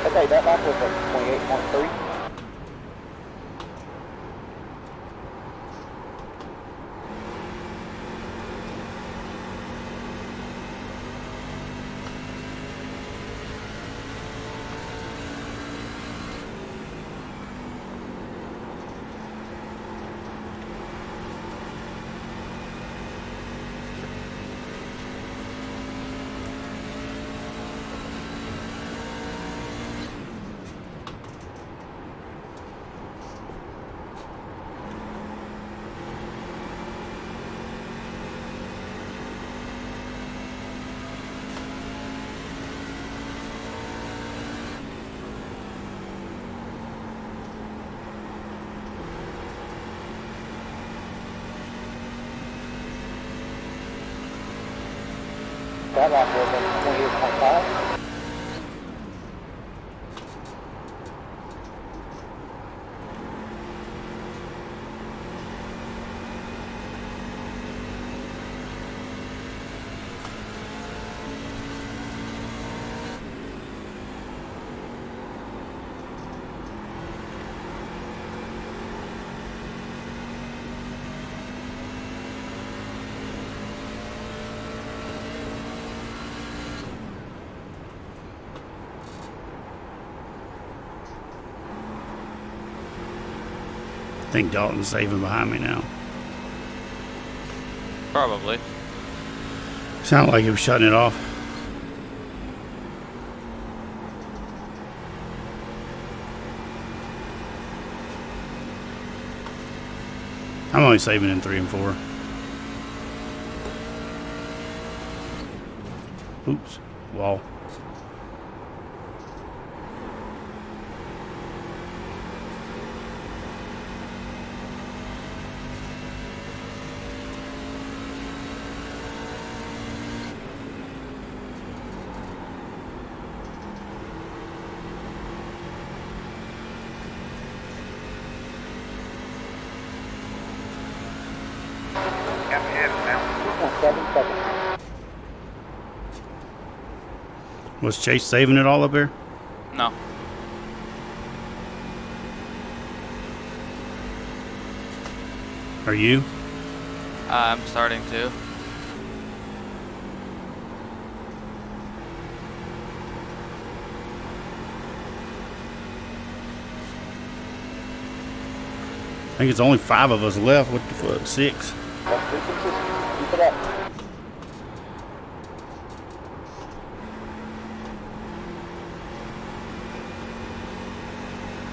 Okay, that lap was a 28.3. That lap was a 28.5. I think Dalton's saving behind me now. Probably. Sounded like he was shutting it off. I'm only saving in 3 and 4. Oops. Wall. Gap ahead is down. 2.7 seconds. Was Chase saving it all up here? No. Are you? I'm starting to. I think it's only 5 of us left. What the fuck? 6. Let's be consistent. Keep it up.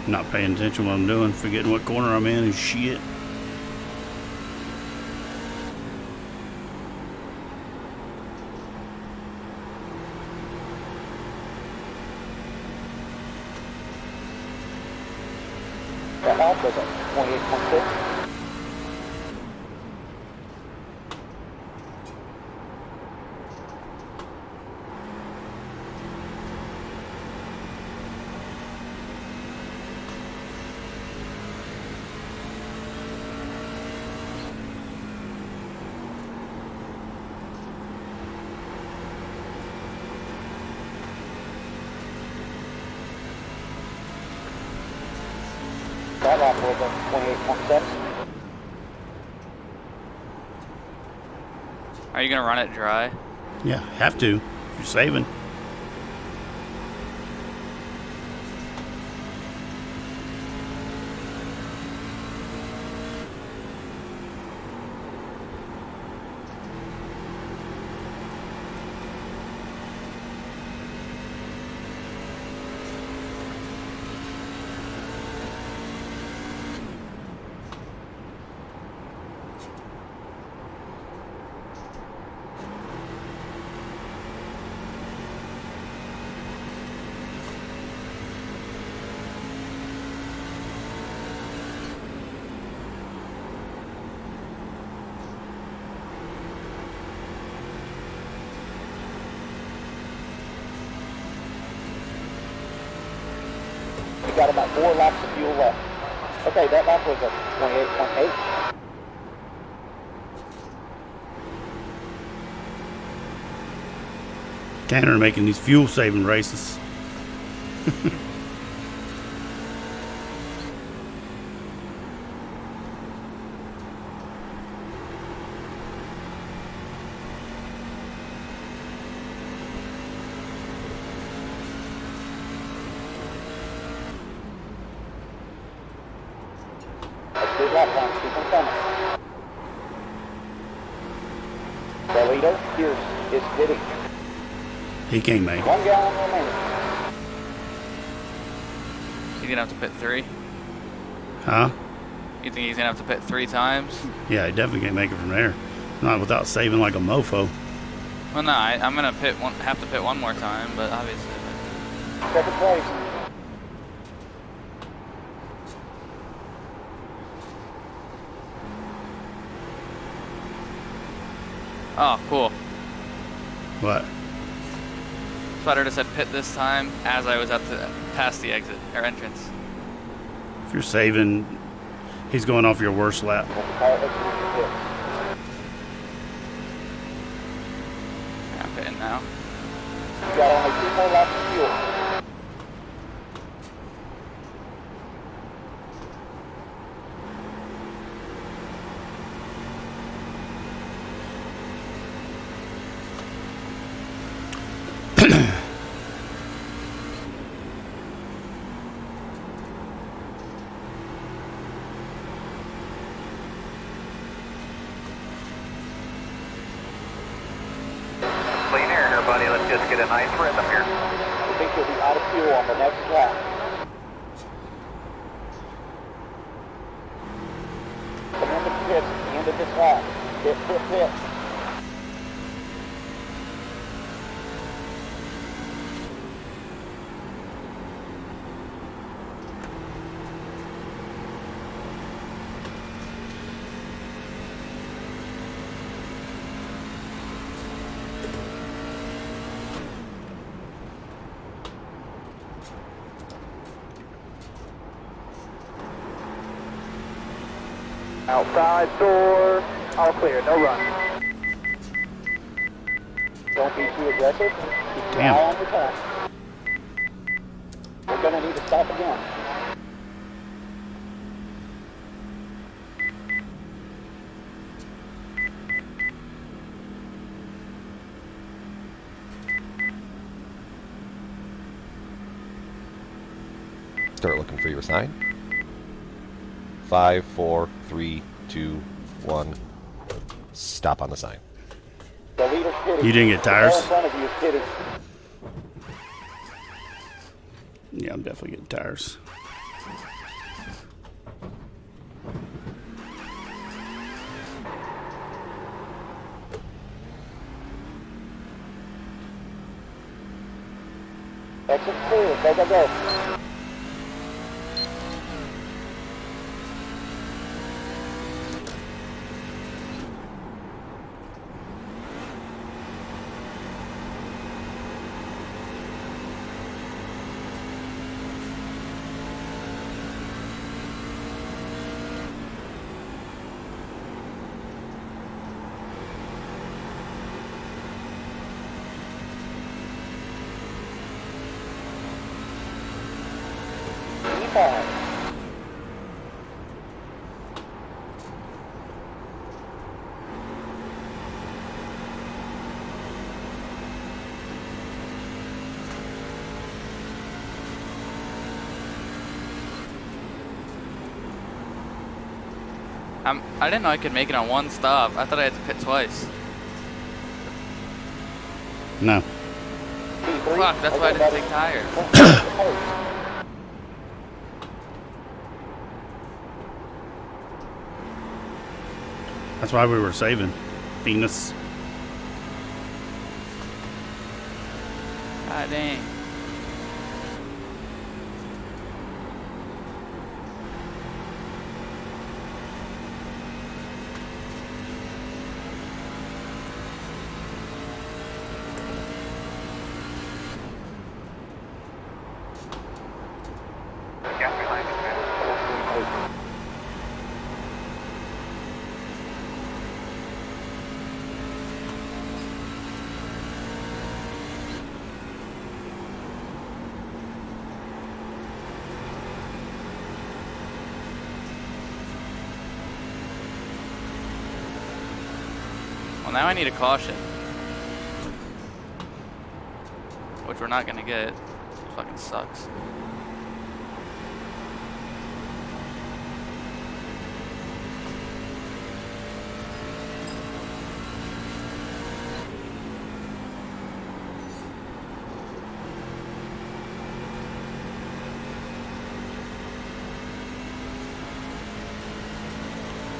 Not paying attention to what I'm doing. Forgetting what corner I'm in and shit. That off was at 28.6. That lap was at 28.7. Are you gonna run it dry? Yeah, have to. If you're saving. We got about 4 laps of fuel left. Okay, that lap was at 28.8. Tanner making these fuel saving races. That's good lap time. Keep them coming. Belito, Pierce is hitting. He can't make it. 1 gallon remaining. He's gonna have to pit 3. Huh? You think he's gonna have to pit 3 times? Yeah, he definitely can't make it from there. Not without saving like a mofo. Well, no, I'm gonna have to pit 1 more time, but obviously. Second place. Oh, cool. What? Spider just said pit this time as I was past the exit or entrance. If you're saving, he's going off your worst lap. I'm pitting now. You got only 2 more laps of fuel. buddy. Let's just get a nice rhythm here. I think you'll be out of fuel on the next lap. Come in the pit at the end of this lap. Pit, pit, pit. Outside door, all clear, no run. Don't be too aggressive. Keep your eye on the path. We're gonna need to stop again. Start looking for your sign. 5, 4, 3, 2, 1. Stop on the sign. The leader's pitting. You didn't get tires? The in front of you is pitting. Yeah, I'm definitely getting tires. Exit clear, go, go, go. I didn't know I could make it on one stop. I thought I had to pit twice. No. Fuck, that's why I didn't take tires. That's why we were saving. Venus. God dang. Well, now I need a caution. Which we're not gonna get. It fucking sucks.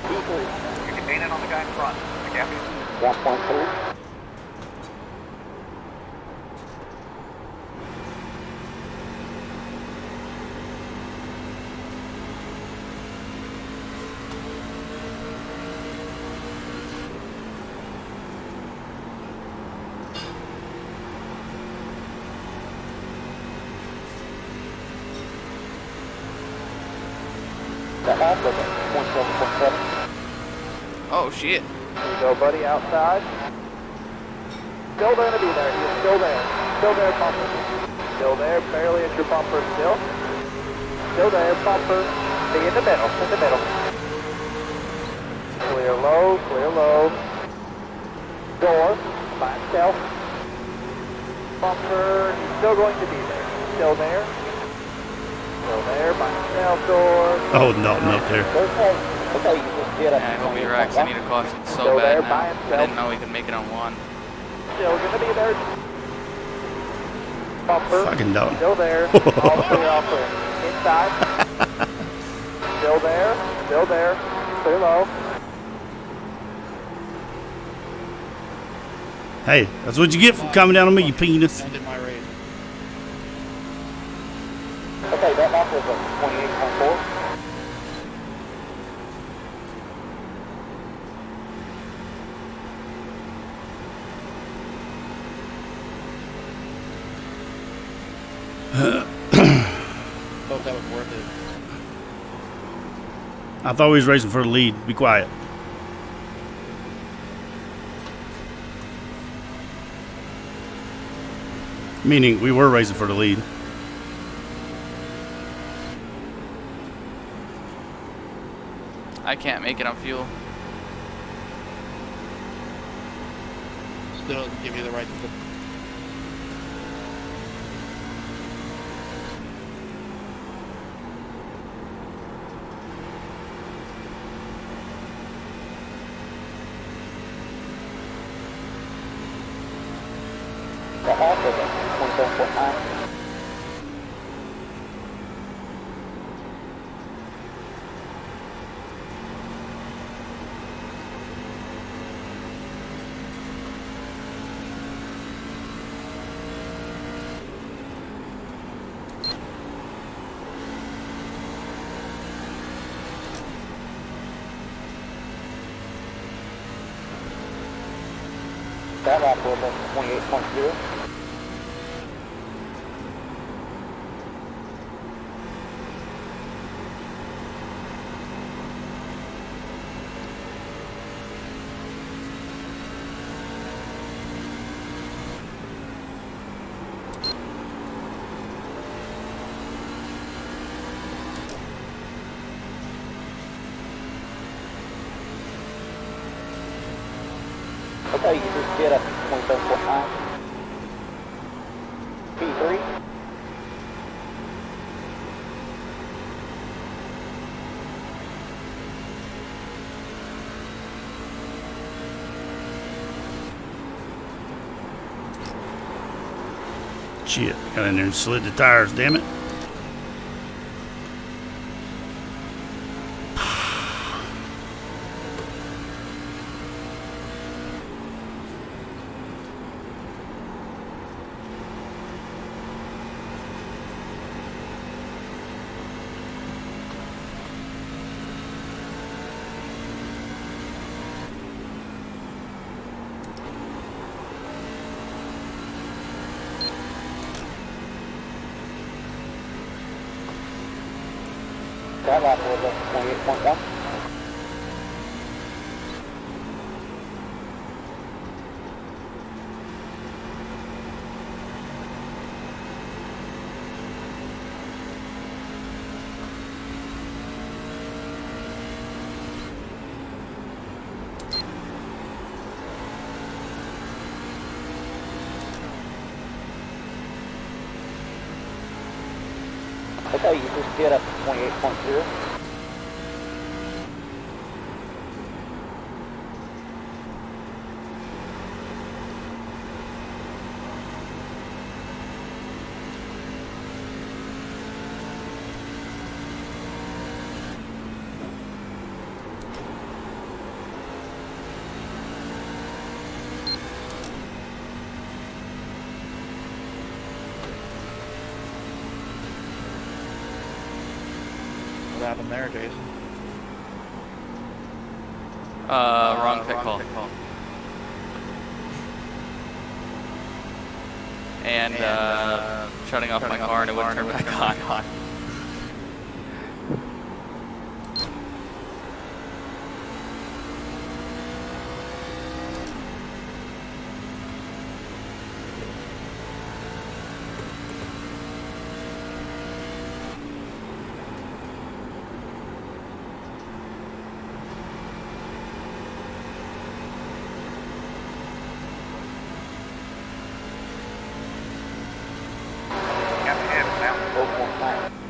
You can paint it on the guy in front. I got you. 1.2. Oh shit. Here you go, buddy, outside. Still going to be there. He's still there. Still there, bumper. Still there, barely at your bumper still. Still there, bumper. Be in the middle, in the middle. Clear low, clear low. Door, by itself. Bumper, he's still going to be there. Still there. Still there, by itself, door. Oh, no, not there. Okay, you just did Yeah, I hope he wrecks. I need a caution so bad now. I didn't know he could make it on one. Still gonna be there. Bumper. Fucking dog. Still there. All clear, all clear. Inside. Still there. Still there. Clear low. Hey, that's what you get for coming down on me, you penis. Ended my race. Okay, that lap was a 28.4. Hope that was worth it. I thought we was racing for the lead. Be quiet. Meaning we were racing for the lead. I can't make it on fuel. Still doesn't give you the right to. The half was a 27.9. That lap was a 28.0. Okay, you just get up 27.9. P3. Shit, got in there and slid the tires, damn it. That lap was a 28.1. Okay, you just get up 28.0. What happened there, Jason? Wrong pit call. And shutting off my car and it wouldn't turn back on. Got the head now. 0.9.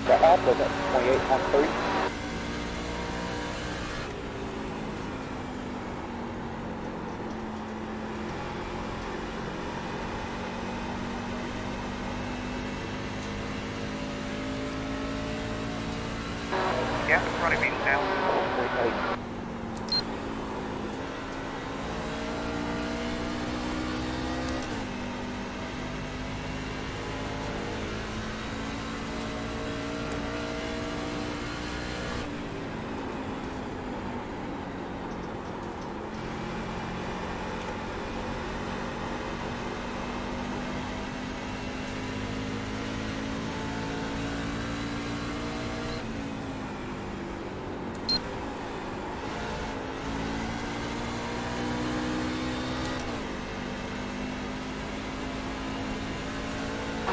That lap was at 28.3. Gas in front of me now.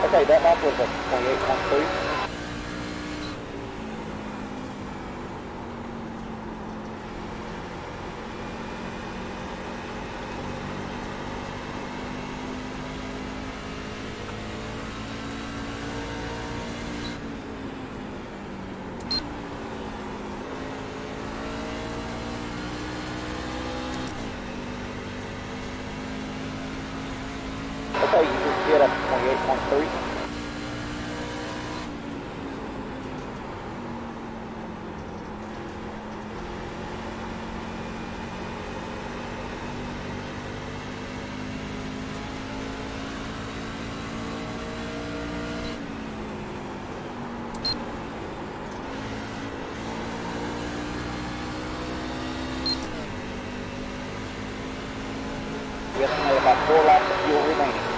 Okay, that lap was at 28.3. Okay, you just get up to 28.3. We estimate about 4 laps of fuel remaining.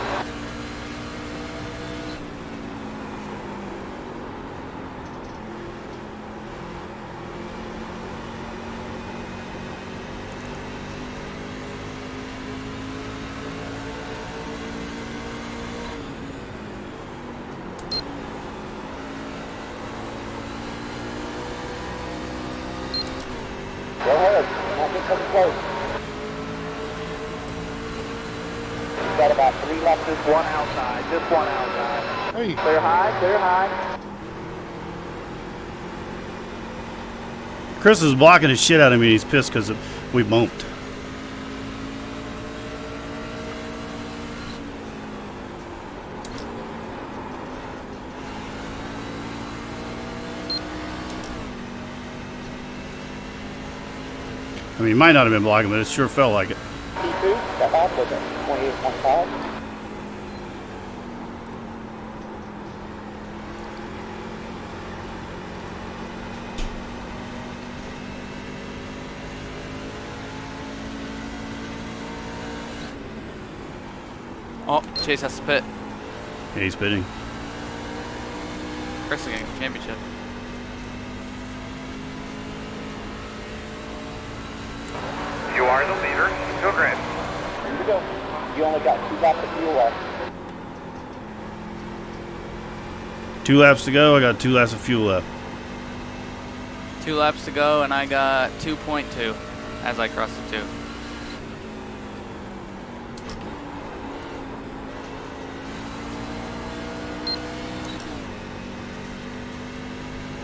Go ahead, not get coming close. We've got about 3 laps. Just one outside, just one outside. Hey. Clear high, clear high. Chris is blocking the shit out of me. He's pissed because we bumped. I mean, he might not have been blocking, but it sure felt like it. P2, that lap was at 28.5. Oh, Chase has to pit. Yeah, he's pitting. Chris is getting the championship. You are the leader. Go grab. Here we go. You only got 2 laps of fuel left. 2 laps to go. I got 2 laps of fuel left. 2 laps to go, and I got 2.2 as I cross the 2.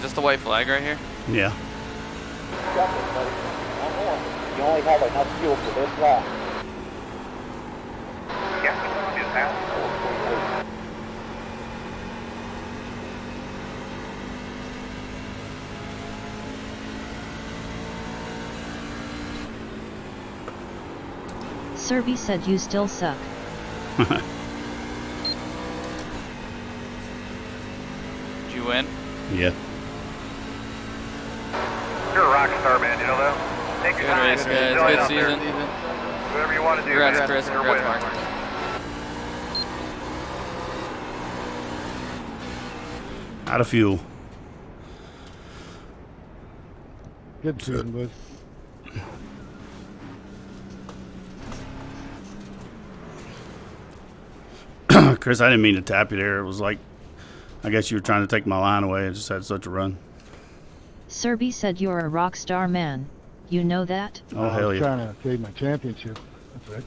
Just the white flag right here? Yeah. You got this, buddy. One more. You only have enough fuel for this lap. Gas is out. Serby said you still suck. Did you win? Yeah. You're a rock star, man. You know that? Take your Good time. race, Enjoy guys. it Good out there. season. Whatever you want to do. Congrats, man. Chris. You're a Congrats, winner. Mark. Out of fuel. Good season, boys. Chris, I didn't mean to tap you there. It was like, I guess you were trying to take my line away. I just had such a run. Serby said you're a rock star man. You know that? Oh, hell I was yeah. trying to save my championship. That's right.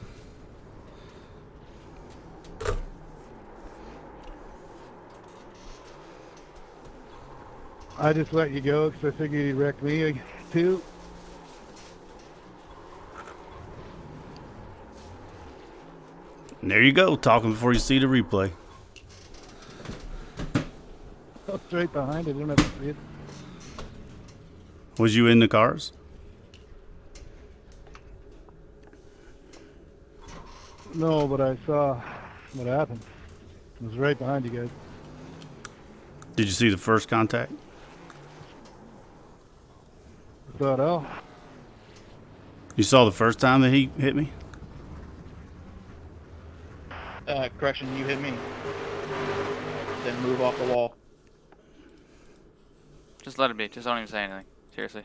I just let you go because I figured you'd wreck me too. And there you go, talking before you see the replay. I was right behind it. I don't have to see it. Was you in the cars? No, but I saw what happened. I was right behind you guys. Did you see the first contact? I thought, oh. You saw the first time that he hit me? Correction, you hit me. Then move off the wall. Just let it be. Just don't even say anything. Seriously.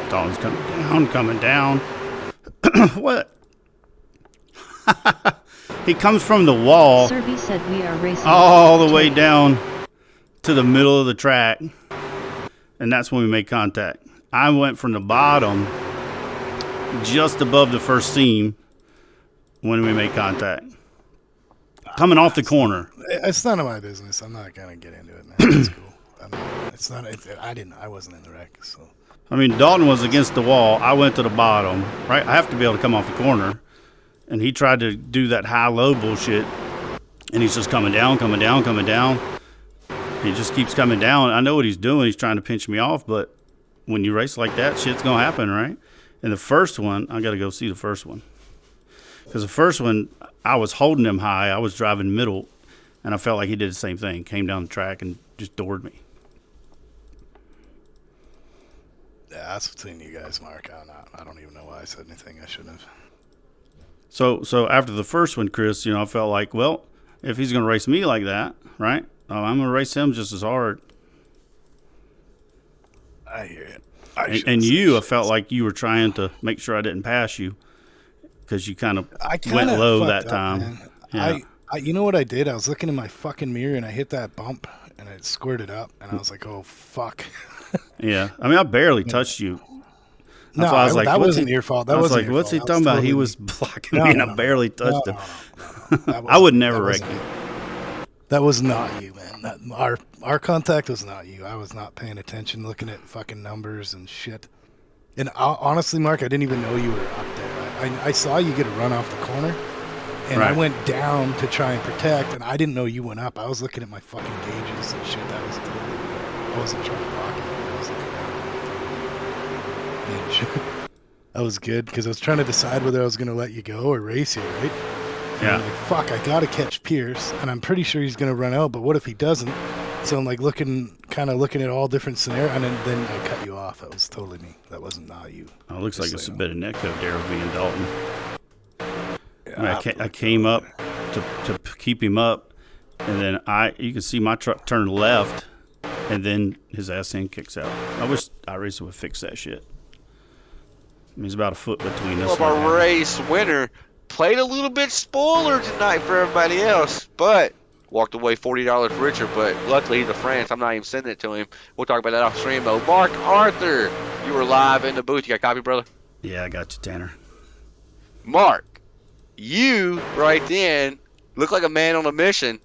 Dalton's coming down. What? He comes from the wall Serby said we are racing all the way down to the middle of the track, and that's when we made contact. I went from the bottom just above the first seam when we made contact. Coming off the corner. It's none of my business. I'm not gonna get into it, man. It's cool. I mean, it's not. I wasn't in the wreck, so. I mean, Dalton was against the wall. I went to the bottom, right? I have to be able to come off the corner. And he tried to do that high-low bullshit. And he's just coming down, coming down, coming down. He just keeps coming down. I know what he's doing. He's trying to pinch me off. But when you race like that, shit's going to happen, right? And the first one, I got to go see the first one. Because the first one, I was holding him high. I was driving middle. And I felt like he did the same thing. Came down the track and just doored me. Yeah, that's between you guys, Mark. I don't even know why I said anything I shouldn't have. So after the first one, Chris, I felt like, well, if he's going to race me like that, right, I'm going to race him just as hard. I hear it. I felt like you were trying to make sure I didn't pass you because you kind of went low that time. Yeah. You know what I did? I was looking in my fucking mirror and I hit that bump and it squirted up and I was like, oh, fuck. Yeah. I mean, I barely touched you. That's why I was like, that wasn't your fault. That wasn't your fault. What's he talking about? He was blocking me and I barely touched him. I would never wreck you. That was not you, man. Our contact was not you. I was not paying attention, looking at fucking numbers and shit. And honestly, Mark, I didn't even know you were up there. I saw you get a run off the corner, and I went down to try and protect, and I didn't know you went up. I was looking at my fucking gauges and shit. That was totally me. I wasn't trying to block it. I was looking down. That was good because I was trying to decide whether I was going to let you go or race you, right? And yeah. I'm like, fuck, I got to catch Pierce, and I'm pretty sure he's going to run out, but what if he doesn't? So I'm like looking at all different scenarios, and then I cut you off. That was totally me. That wasn't not you. Oh, it looks like it's a bit of netcode there with me and Dalton. Yeah, I came up to keep him up, and then you can see my truck turn left, and then his ass end kicks out. I wish iRacing would fix that shit. I mean, it's about a foot between us. Well, our race winner played a little bit spoiler tonight for everybody else, but walked away $40 richer. But luckily, he's a friend, so I'm not even sending it to him. We'll talk about that off stream, though. Mark Arthur, you were live in the booth. You got a copy, brother? Yeah, I got you, Tanner. Mark, you right then look like a man on a mission.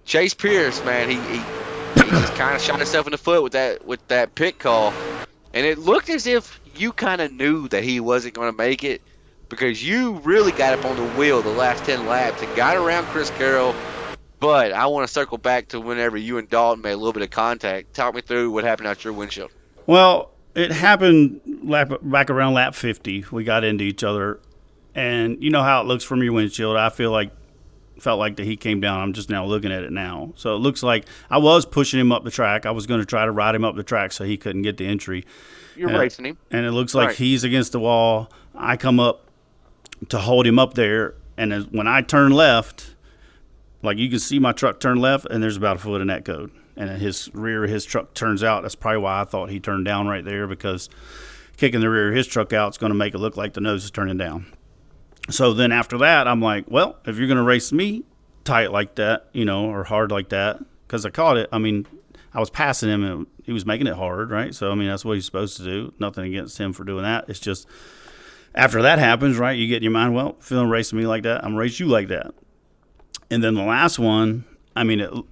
Chase Pierce, man, he just kind of shot himself in the foot with that pit call, and it looked as if you kind of knew that he wasn't going to make it because you really got up on the wheel the last 10 laps and got around Chris Carroll. But I want to circle back to whenever you and Dalton made a little bit of contact. Talk me through what happened out your windshield. Well, it happened back around lap 50. We got into each other, and you know how it looks from your windshield. I felt like that he came down. I'm just now looking at it now. So it looks like I was pushing him up the track. I was going to try to ride him up the track so he couldn't get the entry. You're racing him. And it looks like he's against the wall. I come up to hold him up there, and when I turn left, like you can see my truck turn left, and there's about a foot in that code. And his rear of his truck turns out. That's probably why I thought he turned down right there, because kicking the rear of his truck out is going to make it look like the nose is turning down. So then after that, I'm like, well, if you're going to race me tight like that, or hard like that, because I caught it. I mean, I was passing him, and he was making it hard, right? So, I mean, that's what he's supposed to do. Nothing against him for doing that. It's just after that happens, right, you get in your mind, well, feeling racing me like that, I'm going to race you like that. And then the last one, I mean,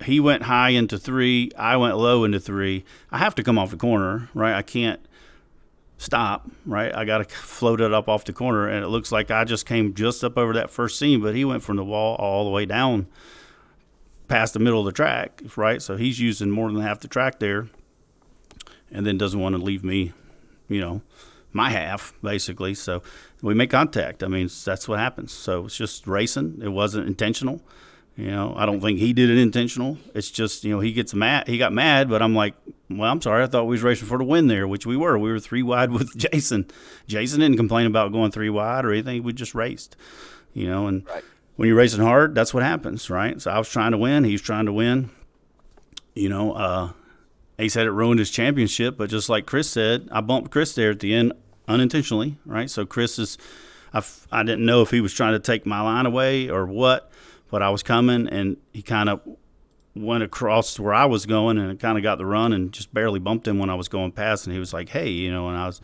he went high into 3. I went low into 3. I have to come off the corner, right? I can't stop, right? I got to float it up off the corner, and it looks like I just came just up over that first seam, but he went from the wall all the way down past the middle of the track, right? So he's using more than half the track there, and then doesn't want to leave me, my half, basically. So we make contact. I mean, that's what happens. So it's just racing. It wasn't intentional. I don't think he did it intentional. It's just, he gets mad. He got mad, but I'm like, well, I'm sorry. I thought we was racing for the win there, which we were. We were 3 wide with Jason. Jason didn't complain about going 3 wide or anything. We just raced, and Right. When you're racing hard, that's what happens, right? So I was trying to win. He was trying to win. He said it ruined his championship, but just like Chris said, I bumped Chris there at the end unintentionally, right? So Chris is, I didn't know if he was trying to take my line away or what, but I was coming, and he kind of went across where I was going, and kind of got the run and just barely bumped him when I was going past, and he was like, hey, and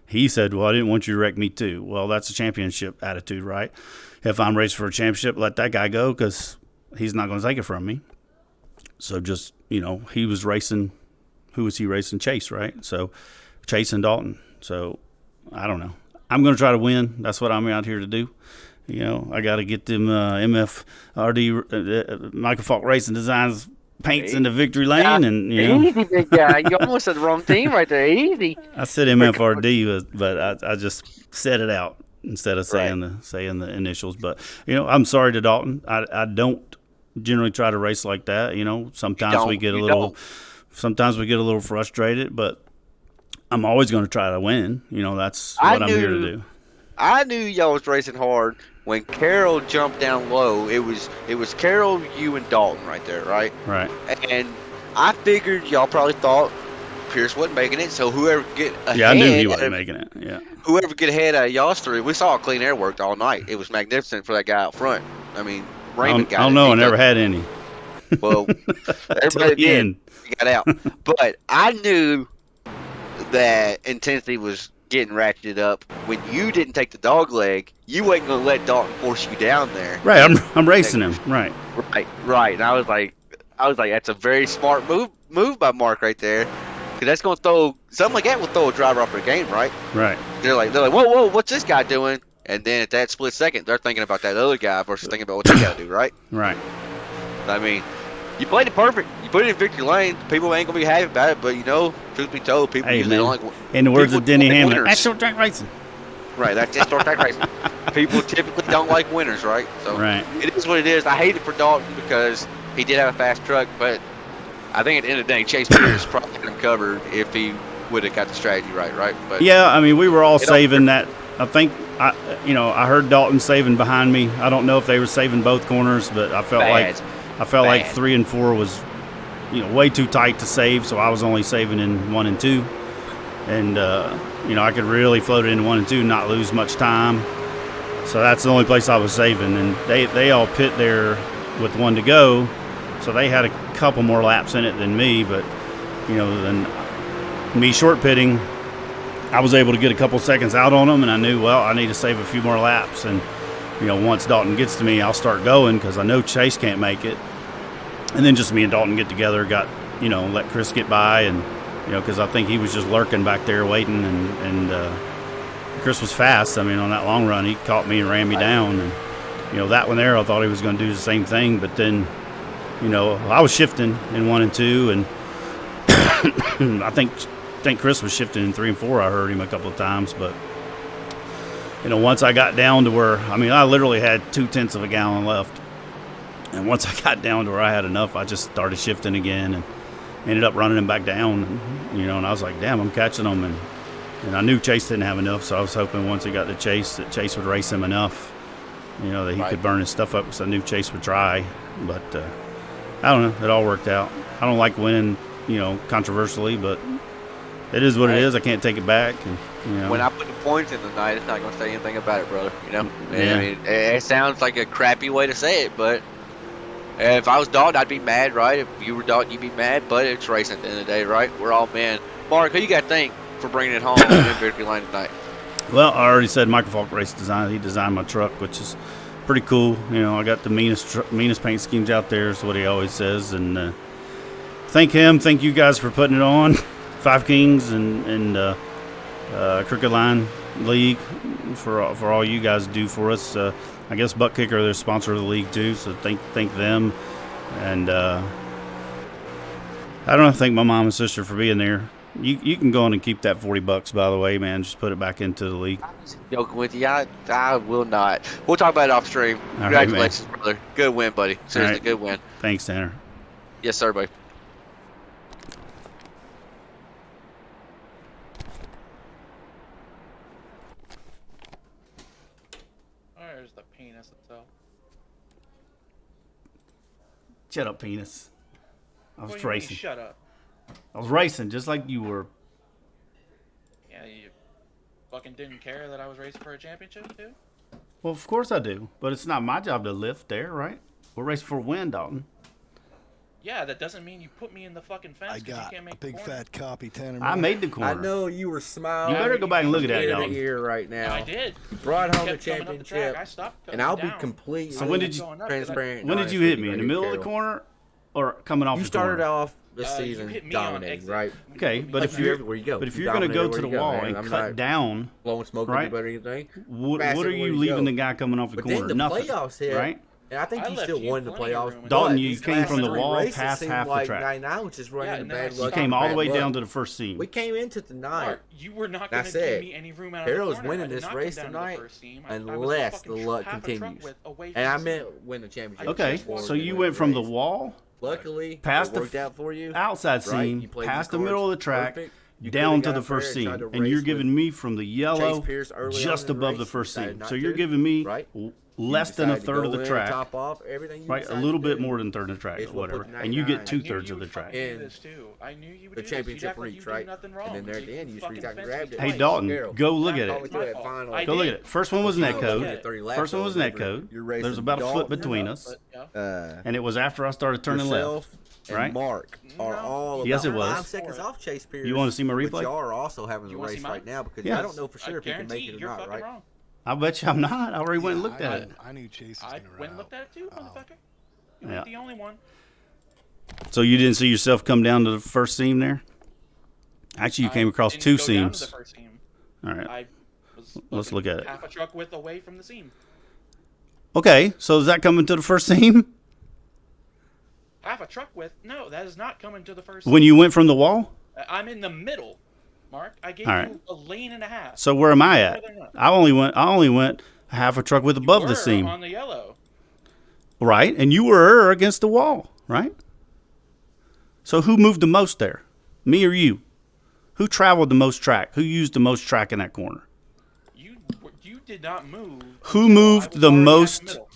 he said, well, I didn't want you to wreck me too. Well, that's a championship attitude, right? If I'm racing for a championship, let that guy go, because he's not going to take it from me. So just, he was racing. Who was he racing? Chase, right? So Chase and Dalton. So I don't know. I'm going to try to win. That's what I'm out here to do. I got to get them MFRD, Michael Falk Racing Designs paints in the victory lane. And Easy, big guy. You almost said the wrong team right there. Easy. I said MFRD, but I just said it out instead of saying the initials. But, I'm sorry to Dalton. I don't generally try to race like that. Sometimes we get a little frustrated, but I'm always going to try to win. That's what I'm here to do. I knew y'all was racing hard when Carroll jumped down low. It was Carroll, you, and Dalton right there, right? Right. And I figured y'all probably thought Pierce wasn't making it, so whoever get ahead. Yeah, I knew he wasn't making it. Yeah. Whoever get ahead of y'all's 3, we saw Clean Air worked all night. It was magnificent for that guy out front. I mean, Raymond got it. I don't know. I never had any. Well, everybody did. He got out. But I knew that intensity was getting ratcheted up when you didn't take the dog leg. You wasn't going to let Dalton force you down there. Right. I'm racing him. Right. And I was like, that's a very smart move by Mark right there. Because that's going to throw something like that will throw a driver off their game, right? Right. They're like, whoa, what's this guy doing? And then at that split second, they're thinking about that other guy versus thinking about what they got to do, right? Right. I mean, you played it perfect. You put it in victory lane. People ain't gonna be happy about it, but truth be told, people usually don't like. In the words of Denny Hamlin, that's short track racing. Right, that's just short track racing. People typically don't like winners, right? So right. It is what it is. I hate it for Dalton because he did have a fast truck, but I think at the end of the day, Chase Pierce probably had him covered if he would have got the strategy right? But yeah, I mean, we were all saving that. I think I heard Dalton saving behind me. I don't know if they were saving both corners, but I felt like 3 and 4 was, way too tight to save. So I was only saving in 1 and 2, and I could really float it in 1 and 2, not lose much time. So that's the only place I was saving, and they all pit there with 1 to go, so they had a couple more laps in it than me. But than me short pitting, I was able to get a couple seconds out on them, and I knew, well, I need to save a few more laps. And once Dalton gets to me, I'll start going because I know Chase can't make it. And then just me and Dalton get together, let Chris get by, and because I think he was just lurking back there waiting, and Chris was fast. I mean, on that long run, he caught me and ran me down, and that one there, I thought he was going to do the same thing, but then I was shifting in 1 and 2, and I think Chris was shifting in 3 and 4. I heard him a couple of times, but once I got down to where, I literally had 0.2 of a gallon left. And once I got down to where I had enough, I just started shifting again and ended up running him back down. And I was like, damn, I'm catching him. And I knew Chase didn't have enough, so I was hoping once he got to Chase that Chase would race him enough, that he could burn his stuff up, because I knew Chase would try. But I don't know. It all worked out. I don't like winning, controversially, but it is what it is. I can't take it back. And, when I put the points in tonight, it's not going to say anything about it, brother. Yeah. I mean, it sounds like a crappy way to say it, but And if I was Dalton, I'd be mad, right? If you were Dalton, you'd be mad. But it's racing at the end of the day, right? We're all men. Mark, who you got to thank for bringing it home in Victory Lane tonight? Well, I already said Michael Falk Race Design. He designed my truck, which is pretty cool. You know, I got the meanest paint schemes out there, is what he always says. And thank him. Thank you guys for putting it on. Five Kings and Crooked Line League for all you guys do for us. I guess Butt Kicker, they're sponsor of the league too, so thank them. And I don't know, thank my mom and sister for being there. You can go on and keep that $40, by the way, man. Just put it back into the league. Joking with you, I will not. We'll talk about it off stream. All Congratulations, right, brother. Good win, buddy. Seriously, right. good win. Thanks, Tanner. Yes, sir, buddy. There's the penis itself. Shut up, penis. I was What do you mean, racing. shut up. I was racing just like you were. Yeah, you fucking didn't care that I was racing for a championship, too? Well, of course I do, but it's not my job to lift there, right? We're racing for a win, Dalton. Yeah, that doesn't mean you put me in the fucking fence. I 'cause you got can't make a big the corner. fat copy, Tanner. I made the I corner. know you were smiling. You better go back and look at that, ear to dog. ear right now. I did. You brought home the kept coming up the track. championship, I stopped and I'll be down. completely So when did you transparent. When did you hit me? In the middle of the corner, or coming off You the started corner? off this you season hit me on dominating, exit. right? Okay, but Like if you you're everywhere you go. but if You you're going to go dominate to the everywhere you wall go, and man. I'm cut not down, blowing smoke right? up or anything. what Fast are everywhere you you leaving go. the guy coming off the But corner? then the Nothing, playoffs hit, right? and I think I you left still you won the plenty of playoffs. room. but Dalton, you these came last from the three wall races past seemed half the like track. 99 was just running Yeah, in and then I bad stopped. luck. You came and all the bad way luck. down to the first seam. We came into the night. Mark, you were not I going to give said, me any room out of the Harold's corner. winning I did this not race come down to the tonight first seam. I was a unless the fucking luck half a truck continues. width away from And I the meant seam. win the championship. Okay, before so we you win went from the race. wall Luckily, past it the worked out for you. outside right? seam, You played past the your middle of the cards track, perfect. You down coulda to got the up there first and tried seam, to and you're race giving with me from the yellow Chase Pierce early on just in the above the race. first You decided seam. not So you're to, giving me right? less You than a decided to third of go the in, track, top off everything you right? A decided little to bit do. more than third of the track, It's or what whatever, put and you 99 get I knew 2/3 you of the would track. fucking do And this too. I knew you would the do this. You'd championship act like reach, you did right? nothing wrong. And then there at until the end, you just fucking reached out and fenced me grabbed it. Hey twice. Dalton, Carol. go look at Call it. me to that final. I Go look did. at it. First one was net Go code. look at it. 30 laps First one was over. net code. You're There's racing about a foot Dalton, between us, But, yeah. and it was after I started turning left. yourself and right? Mark are all Yes, about it was. 5 seconds off Chase Pierce. You wanna see my But replay? y'all are also having the You wanna see race mine? right now because Yes. I don't know for sure if he can make it or you're not, fucking right? wrong. I bet you I'm not. I already went and looked at it. I knew Chase was I gonna run went and out. looked at it too, motherfucker. You Yeah. weren't the only one. So you didn't see yourself come down to the first seam there? Actually, you came across didn't two go down to seams. the first seam. All right. I was Let's look at it. half a truck width away from the seam. Okay, so is that coming to the first seam? Half a truck width? No, that is not coming to the first When you went from the wall? I'm in the middle, Mark. I gave All right. you a lane and a half. So where am I at? Further than that. I only went half a truck width above the Were seam. on the yellow. Right, and you were against the wall, right? So who moved the most there? Me or you? Who traveled the most track? Who used the most track in that corner? You did not move. Who moved the most middle.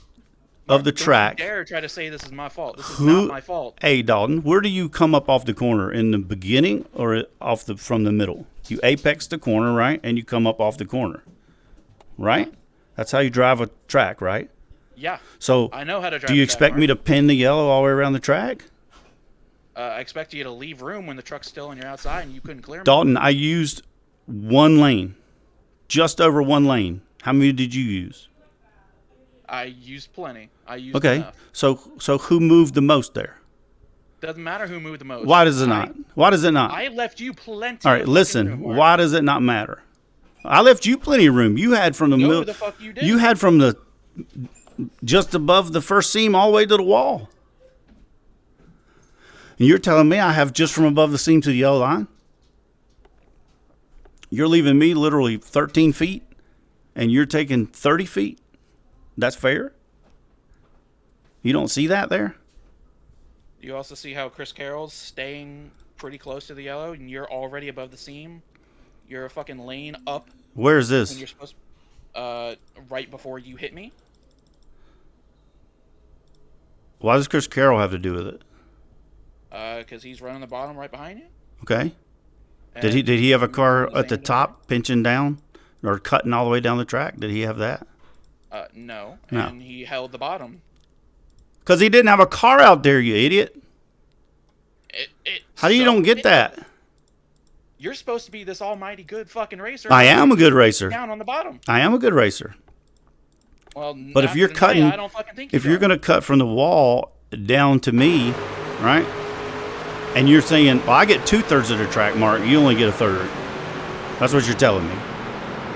of the track? Don't you dare try to say this is my fault. This is Who? not my fault. Hey Dalton, where do you come up off the corner? In the beginning or from the middle? You apex the corner, right? And you come up off the corner, right? That's how you drive a track, right? Yeah. So I know how to drive do you a track, expect me to pin the yellow all the way around the track? I expect you to leave room when the truck's still on your outside and you couldn't clear me. Dalton, I used one lane, just over one lane. How many did you use? I used plenty. I used Okay, enough. so who moved the most there? Doesn't matter who moved the most. Why does it not? Why does it not? I left you plenty. All right, of listen. fucking room, Why does it not matter? I left you plenty of room. You had from the No, middle. the fuck you didn't. You had from the just above the first seam all the way to the wall. And you're telling me I have just from above the seam to the yellow line? You're leaving me literally 13 feet, and you're taking 30 feet? That's fair? You don't see that there? You also see how Chris Carroll's staying pretty close to the yellow, and you're already above the seam. You're a fucking lane up. Where is this? When you're supposed, right before you hit me. Why does Chris Carroll have to do with it? Because he's running the bottom right behind you. Okay. And Did he have a car the at the same top pinching down or cutting all the way down the track? Did he have that? No. No. And he held the bottom. Because he didn't have a car out there, you idiot. How do you don't get that? You're supposed to be this almighty good fucking racer. I am a good racer. Down on the bottom. I am a good racer. Well, but if you're cutting, I don't fucking think if you're going to cut from the wall down to me, right? And you're saying, well, I get 2/3 of the track, Mark. You only get 1/3. That's what you're telling me.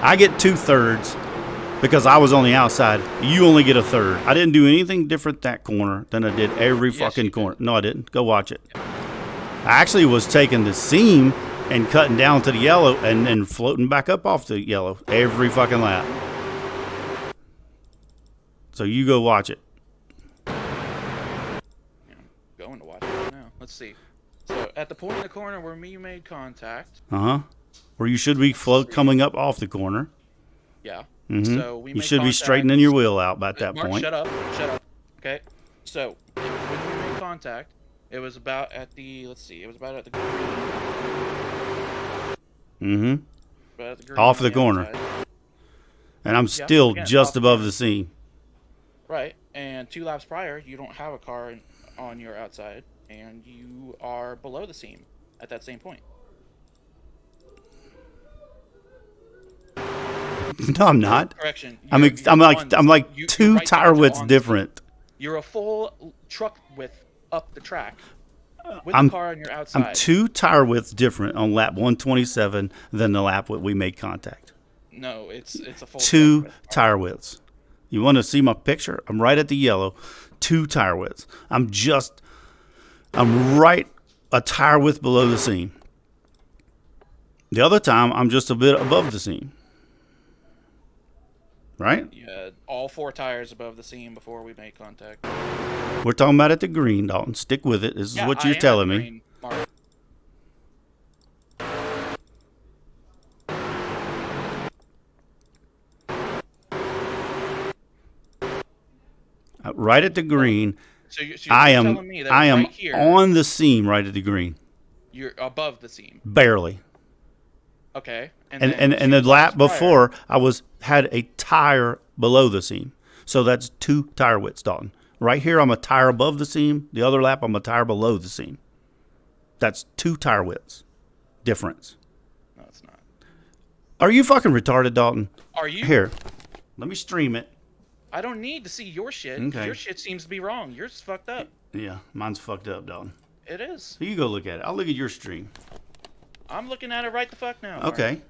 I get 2/3 because I was on the outside. You only get 1/3. I didn't do anything different that corner than I did every fucking corner. No, I didn't. Go watch it. I actually was taking the seam and cutting down to the yellow and then floating back up off the yellow every fucking lap. So you go watch it. Going to watch it now. Let's see. So at the point in the corner where you made contact. Where you should be coming up off the corner. Yeah. Mm-hmm. So we you should be straightening your wheel out by that Mark, point. Shut up. Okay. So when we made contact, it was about at the. Let's see. It was about at the. Mm-hmm. About at the green Off the on corner. outside. And I'm still just above the seam. Right. And 2 laps prior, you don't have a car on your outside, and you are below the seam at that same point. No, I'm not. Correction. I'm like you're 2 right tire widths on different. You're a full truck width up the track with I'm, the car on your outside. I'm 2 tire widths different on lap 127 than the lap we made contact. No, it's a full 2 tire widths. You want to see my picture? I'm right at the yellow. 2 tire widths. I'm right a tire width below the seam. The other time, I'm just a bit above the seam. Right? You had all 4 tires above the seam before we made contact. We're talking about at the green, Dalton. Stick with it. This is what you're telling me. Green, Mark. Right at the green. So you're I am telling me that right here, on the seam right at the green. You're above the seam. Barely. Okay. And the lap before I had a tire below the seam. So that's 2 tire widths, Dalton. Right here I'm a tire above the seam. The other lap I'm a tire below the seam. That's 2 tire widths difference. No, it's not. Are you fucking retarded, Dalton? Are you? Here. Let me stream it. I don't need to see your shit. Okay. Your shit seems to be wrong. Yours is fucked up. Yeah, mine's fucked up, Dalton. It is. So you go look at it. I'll look at your stream. I'm looking at it right the fuck now. Mark. Okay.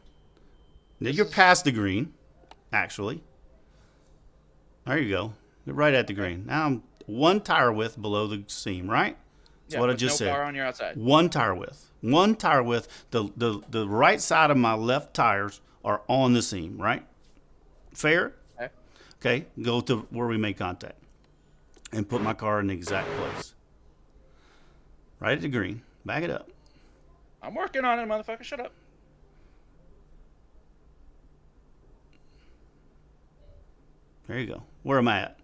Now you're past the green, actually. There you go. You're right at the green. Now I'm 1 tire width below the seam, right? That's what I just said. No car on your outside. 1 tire width. 1 tire width. The right side of my left tires are on the seam, right? Fair? Okay, go to where we made contact and put my car in the exact place. Right at the green. Back it up. I'm working on it, motherfucker. Shut up. There you go. Where am I at?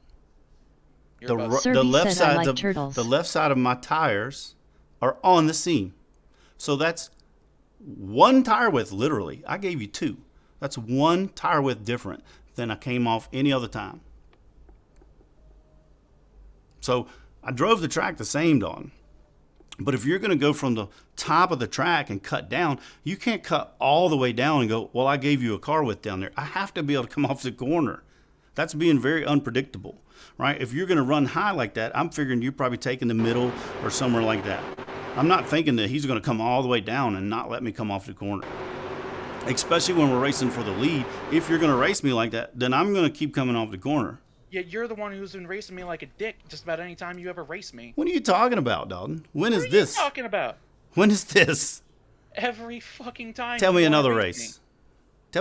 The Serby left said, side "I like of turtles." the left side of my tires are on the seam. So that's 1 tire width, literally. I gave you 2. That's 1 tire width different than I came off any other time. So I drove the track the same, Dawn. But if you're going to go from the top of the track and cut down, you can't cut all the way down and go, well, I gave you a car width down there. I have to be able to come off the corner. That's being very unpredictable, right? If you're going to run high like that, I'm figuring you're probably taking the middle or somewhere like that. I'm not thinking that he's going to come all the way down and not let me come off the corner. Especially when we're racing for the lead. If you're going to race me like that, then I'm going to keep coming off the corner. Yeah, you're the one who's been racing me like a dick just about any time you ever race me. What are you talking about, Dalton? When is What are this? you talking about? When is this? Every fucking time. Tell me you wanna another race race.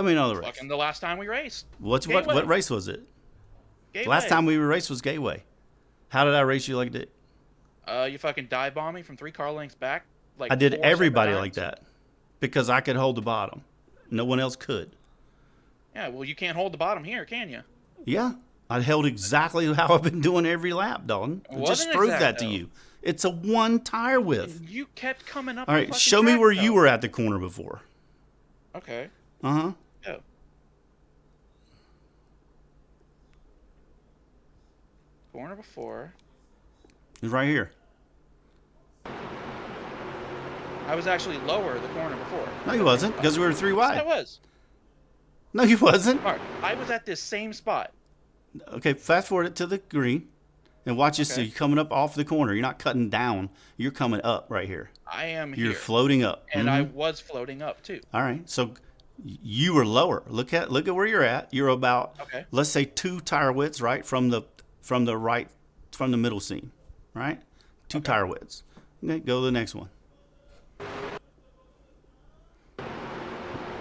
me. What Fucking the last time we raced. What Gateway. race was it? Gateway. The last time we raced was Gateway. How did I race you like that? You fucking dive bomb me from 3 car lengths back. Like I did 4 everybody separate like times. that because I could hold the bottom. No one else could. Yeah, well, you can't hold the bottom here, can you? Yeah, I held exactly how I've been doing every lap, Dalton. I just Wasn't proved exact, that to though. you. It's a 1 tire width. You kept coming up. All the right, fucking show me track, where though. you were at the corner before. Okay. Uh-huh. Go. Corner before. He's right here. I was actually lower the corner before. No, he wasn't, because we were 3 wide. Yes, I was. No, he wasn't. Mark, I was at this same spot. Okay, fast forward it to the green, and watch this. So you're coming up off the corner. You're not cutting down. You're coming up right here. I am You're here. floating up. And I was floating up too. All right, so you were lower. Look at where you're at. You're about let's say 2 tire widths right from the middle seam, right? 2 tire widths. Okay, go to the next one.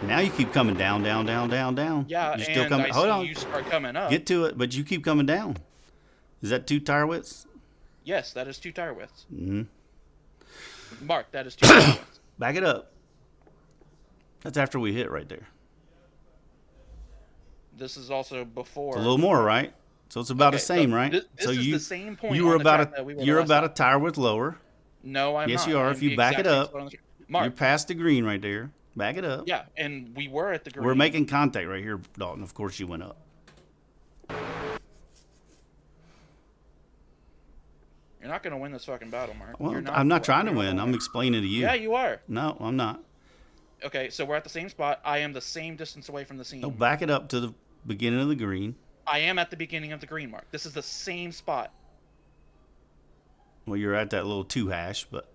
Now you keep coming down. Yeah, You're still and coming. I Hold see on. you start coming up. Get to it, but you keep coming down. Is that 2 tire widths? Yes, that is 2 tire widths. Mm-hmm. Mark, that is 2 tire widths. Back it up. That's after we hit right there. This is also before. A little more, right? So it's about the same, so right? This so is you the same point. you were on the about track that we were you're last about time. a tire width lower. No, I'm yes, not. you are. I'm If you the back it exact same up, spot on the track. Mark. you're past the green right there. Back it up. Yeah, and we were at the green. We're making contact right here, Dalton. Of course, you went up. You're not going to win this fucking battle, Mark. Well, You're not, I'm not trying to you're win. not I'm explaining to you. Yeah, you are. No, I'm not. Okay, so we're at the same spot. I am the same distance away from the seam. No, back it up to the beginning of the green. I am at the beginning of the green, Mark. This is the same spot. Well, you're at that little 2 hash, but.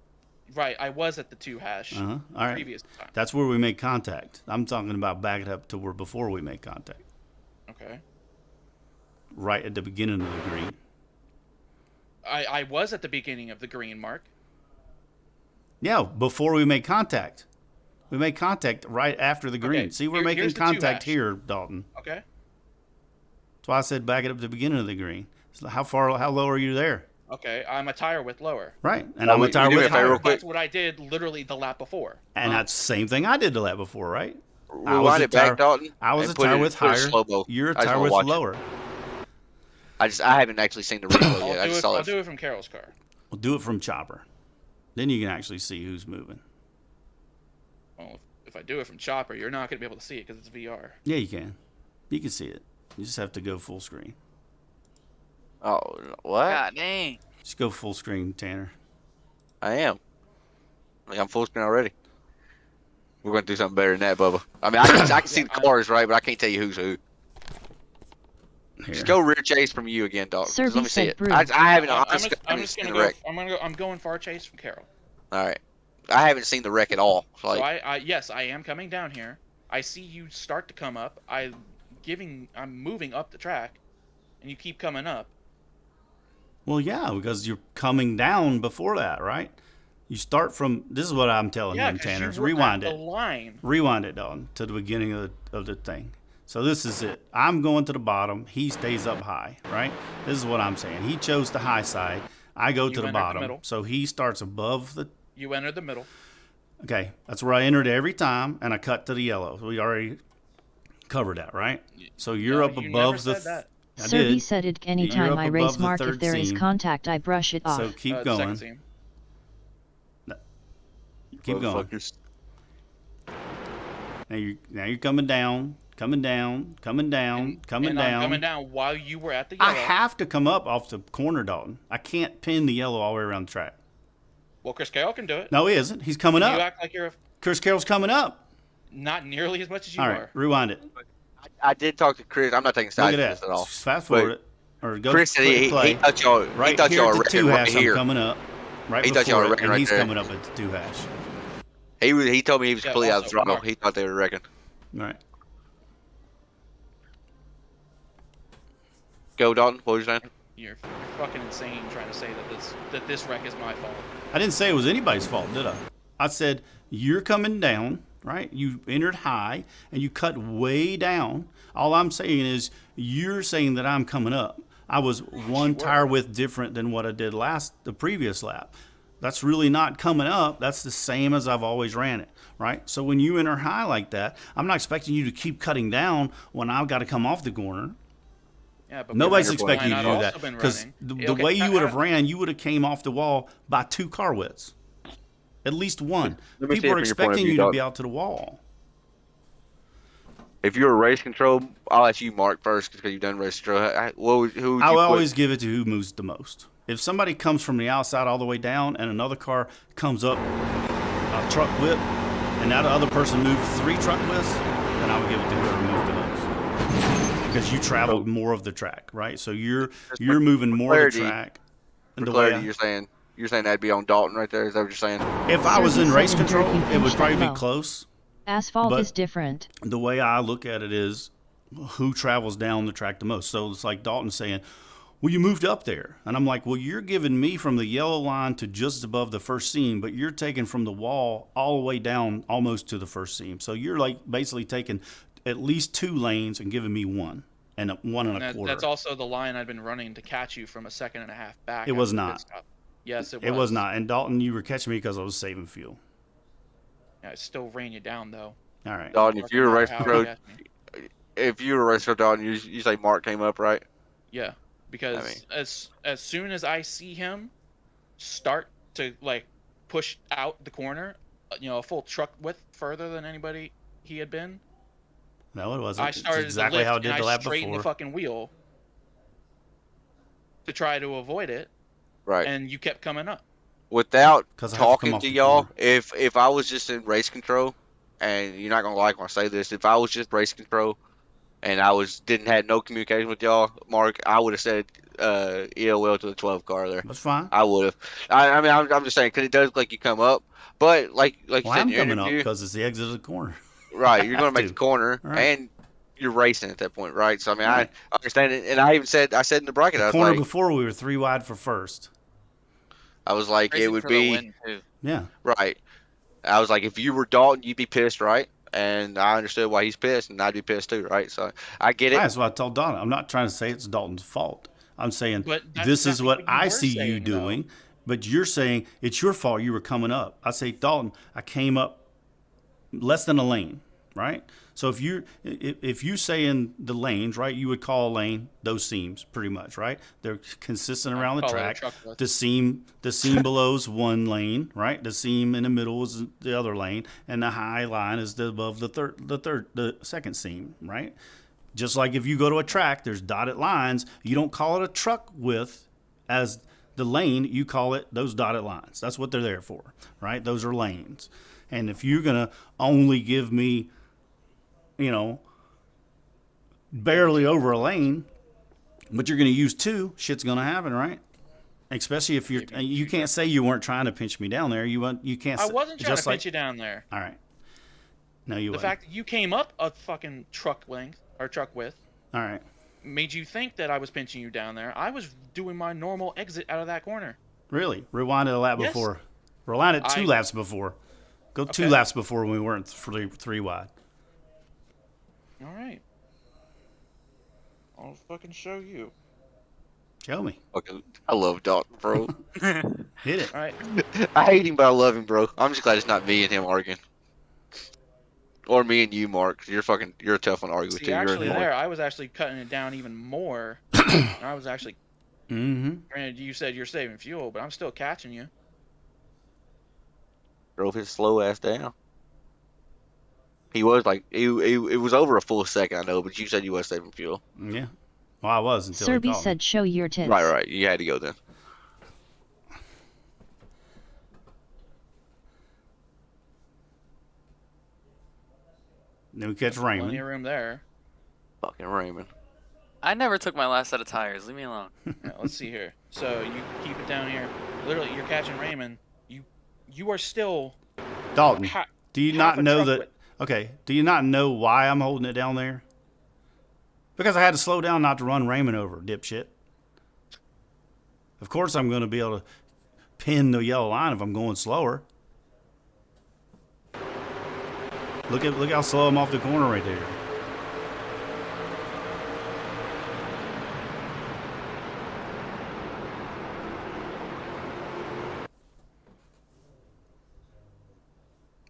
Right, I was at the 2 hash All right. previous time. That's where we make contact. I'm talking about back it up to where before we make contact. Okay. Right at the beginning of the green. I was at the beginning of the green, Mark. Yeah, before we make contact. We make contact right after the green. Okay, See, we're making here's the 2 contact hash. here, Dalton. Okay. That's why I said back it up to the beginning of the green. So how low are you there? Okay, I'm a tire width lower. Right, and I'm a tire width higher. That's what I did literally the lap before. And that's the same thing I did the lap before, right? Rewind it back, Dalton. I was and a put tire it- width put it higher. slow-mo. You're a I just tire wanna width watch it. lower. I haven't actually seen the replay yet. I just saw I'll it. do it from Carol's car. We'll do it from chopper. Then you can actually see who's moving. Well, if I do it from chopper, you're not going to be able to see it because it's VR. Yeah, you can. You can see it. You just have to go full screen. Oh, what? God dang. Just go full screen, Tanner. I am. Like, I'm full screen already. We're going to do something better than that, Bubba. I mean, I can see the cars, right, but I can't tell you who's who. Just go rear chase from you again, dog. Just let me see it. I haven't. I'm going far chase from Carol. All right. I haven't seen the wreck at all. So yes, I am coming down here. I see you start to come up. I'm moving up the track, and you keep coming up. Well, yeah, because you're coming down before that, right? You start from. This is what I'm telling him, Tanner. Rewind it. Rewind it, Dalton, to the beginning of the thing. So this is it. I'm going to the bottom. He stays up high, right? This is what I'm saying. He chose the high side. I go to the bottom. So he starts above the. You enter the middle. Okay, that's where I entered every time, and I cut to the yellow. We already covered that, right? So you're up above the. Serby said it anytime I race Mark if there is contact I brush it off. So keep going. Keep going. Now you're coming down, coming down, coming down, coming down. I'm coming down while you were at the yellow. I have to come up off the corner, Dalton. I can't pin the yellow all the way around the track. Well, Chris Carroll can do it. No, he isn't. He's coming up. You act like you're Chris Carroll's coming up. Not nearly as much as you all are. right, rewind it. I did talk to Chris. I'm not taking sides Look of at this that. at all. Fast forward it. Or go Chris said he thought y'all right he thought here y'all at the were two hash. right here. I'm coming up. Right he thought before y'all were it, and right he's there. coming up at the 2 hash. He told me he was completely out of throttle. He thought they were wrecking. All right. Go, Dalton. What were you saying? You're fucking insane trying to say that this wreck is my fault. I didn't say it was anybody's fault, did I? I said you're coming down, right? You entered high and you cut way down. All I'm saying is you're saying that I'm coming up. I was one tire width different than what I did the previous lap. That's really not coming up. That's the same as I've always ran it, right? So when you enter high like that, I'm not expecting you to keep cutting down when I've got to come off the corner. Yeah, but nobody's expecting you to do that because the way you would have ran, you would have came off the wall by 2 car widths, at least one. People are expecting you to be out to the wall. If you're a race control, I'll ask you, Mark, first because you've done race control. Who would you I will put? always give it to who moves the most. If somebody comes from the outside all the way down and another car comes up a truck width and that other person moved 3 truck widths, then I would give it to whoever moved the most. Because you traveled more of the track, right? So you're moving more of the track. And the way you're saying that'd be on Dalton right there. Is that what you're saying? If I was in race control, it would probably be close. Asphalt is different. The way I look at it is who travels down the track the most. So it's like Dalton saying, well, you moved up there. And I'm like, well, you're giving me from the yellow line to just above the first seam, but you're taking from the wall all the way down almost to the first seam. So you're like basically taking at least 2 lanes and giving me 1 and 1 and a quarter. That's also the line I've been running to catch you from a 1.5 seconds back. It was not. Yes, it was. It was not. And Dalton, you were catching me because I was saving fuel. Yeah, it still ran you down though. All right. Dalton, if you were racing control, Dalton, you say Mark came up, right? Yeah, because as soon as I see him start to like push out the corner, a full truck width further than anybody he had been. No, it wasn't. I started exactly how I did the lap before. Straightened the fucking wheel to try to avoid it. Right. And you kept coming up. Without talking to y'all, if I was just in race control, and you're not gonna like when I say this, if I was just race control, and I had no communication with y'all, Mark, I would have said EOL to the 12 car there. That's fine. I would have. I mean, I'm just saying because it does look like you come up, but like you said in your I'm coming interview, up because it's the exit of the corner. Right, you're gonna make the corner, right. and you're racing at that point, right? So I mean, I understand it, and I said in the bracket, The corner before we were 3 wide for first. I was like, Racing it would for the be win, too. Yeah. Right. I was like, if you were Dalton, you'd be pissed, right? And I understood why he's pissed, and I'd be pissed too, right? So I get it. That's what I told Dalton. I'm not trying to say it's Dalton's fault. I'm saying But that's this is exactly what what you I were see you saying, though. doing, but you're saying it's your fault. You were coming up. I say, Dalton, I came up less than a lane, right? So if you say in the lanes, right, you would call a lane those seams pretty much, right? They're consistent around the call it a track. truck width. The seam below is 1 lane, right? The seam in the middle is the other lane, and the high line is above the second seam, right? Just like if you go to a track, there's dotted lines. You don't call it a truck width as the lane. You call it those dotted lines. That's what they're there for, right? Those are lanes. And if you're gonna only give me, barely over a lane, but you're going to use 2, shit's going to happen, right? Especially if you can't say you weren't trying to pinch me down there. You can't. I wasn't trying just to pinch you down there. All right. No, you. The fact that you came up a fucking truck length or truck width. All right. Made you think that I was pinching you down there. I was doing my normal exit out of that corner. Really? Rewind it a lap before. Rewind it 2 laps before. Go 2 laps before when we weren't 3 wide. All right. I'll fucking show you. Show me. Okay, I love Dalton, bro. Hit it. All right. I hate him, but I love him, bro. I'm just glad it's not me and him arguing. Or me and you, Mark. You're a tough one to argue with, too. Actually, I was actually cutting it down even more. I was actually. Granted, you said you're saving fuel, but I'm still catching you. Drove his slow ass down. He was like, it was over a full second, I know, but you said you was saving fuel. Yeah. Well, I was until Serby said show your tits. Right. You had to go then. Then we catch Raymond. Plenty of room there. Fucking Raymond. I never took my last set of tires. Leave me alone. Yeah, let's see here. So you keep it down here. Literally, you're catching Raymond. You are still. Dalton, do you not know that? Okay, do you not know why I'm holding it down there? Because I had to slow down not to run Raymond over, dipshit. Of course I'm going to be able to pin the yellow line if I'm going slower. Look how slow I'm off the corner right there.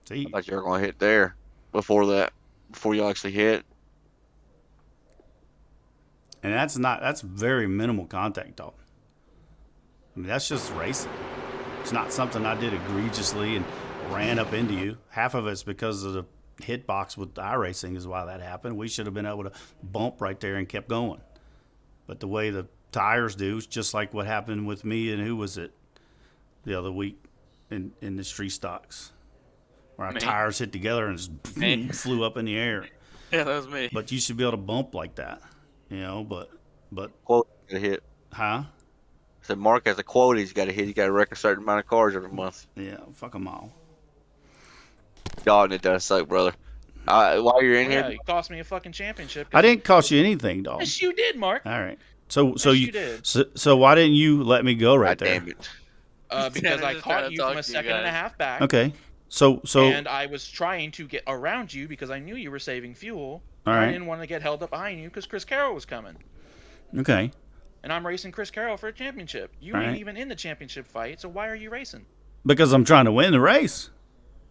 See? I thought you were going to hit there before you actually hit. And that's very minimal contact, dog. I mean, that's just racing. It's not something I did egregiously and ran up into you. Half of it's because of the hitbox with iRacing is why that happened. We should have been able to bump right there and kept going. But the way the Tires do. It's just like what happened with me and who was it the other week in the street stocks, where our Me. tires hit together and just Me. flew up in the air. Yeah, that was me. But you should be able to bump like that, but Quote got to hit. huh? So Mark has a quote he's got to hit. He's got to wreck a certain amount of cars every month. Yeah, fuck them all. God, it does suck, brother. While you're in Yeah, here, you cost me a fucking championship. I didn't cost you anything, dog. Yes, you did, Mark. All right. So Yes, you you did. so why didn't you let me go right God there? damn it. Because I just trying caught to you talk from a to you second and a guys. half back. Okay. So And I was trying to get around you because I knew you were saving fuel. All I right. didn't want to get held up behind you because Chris Carroll was coming. okay. And I'm racing Chris Carroll for a championship. You All ain't right. even in the championship fight, so why are you racing? Because I'm trying to win the race.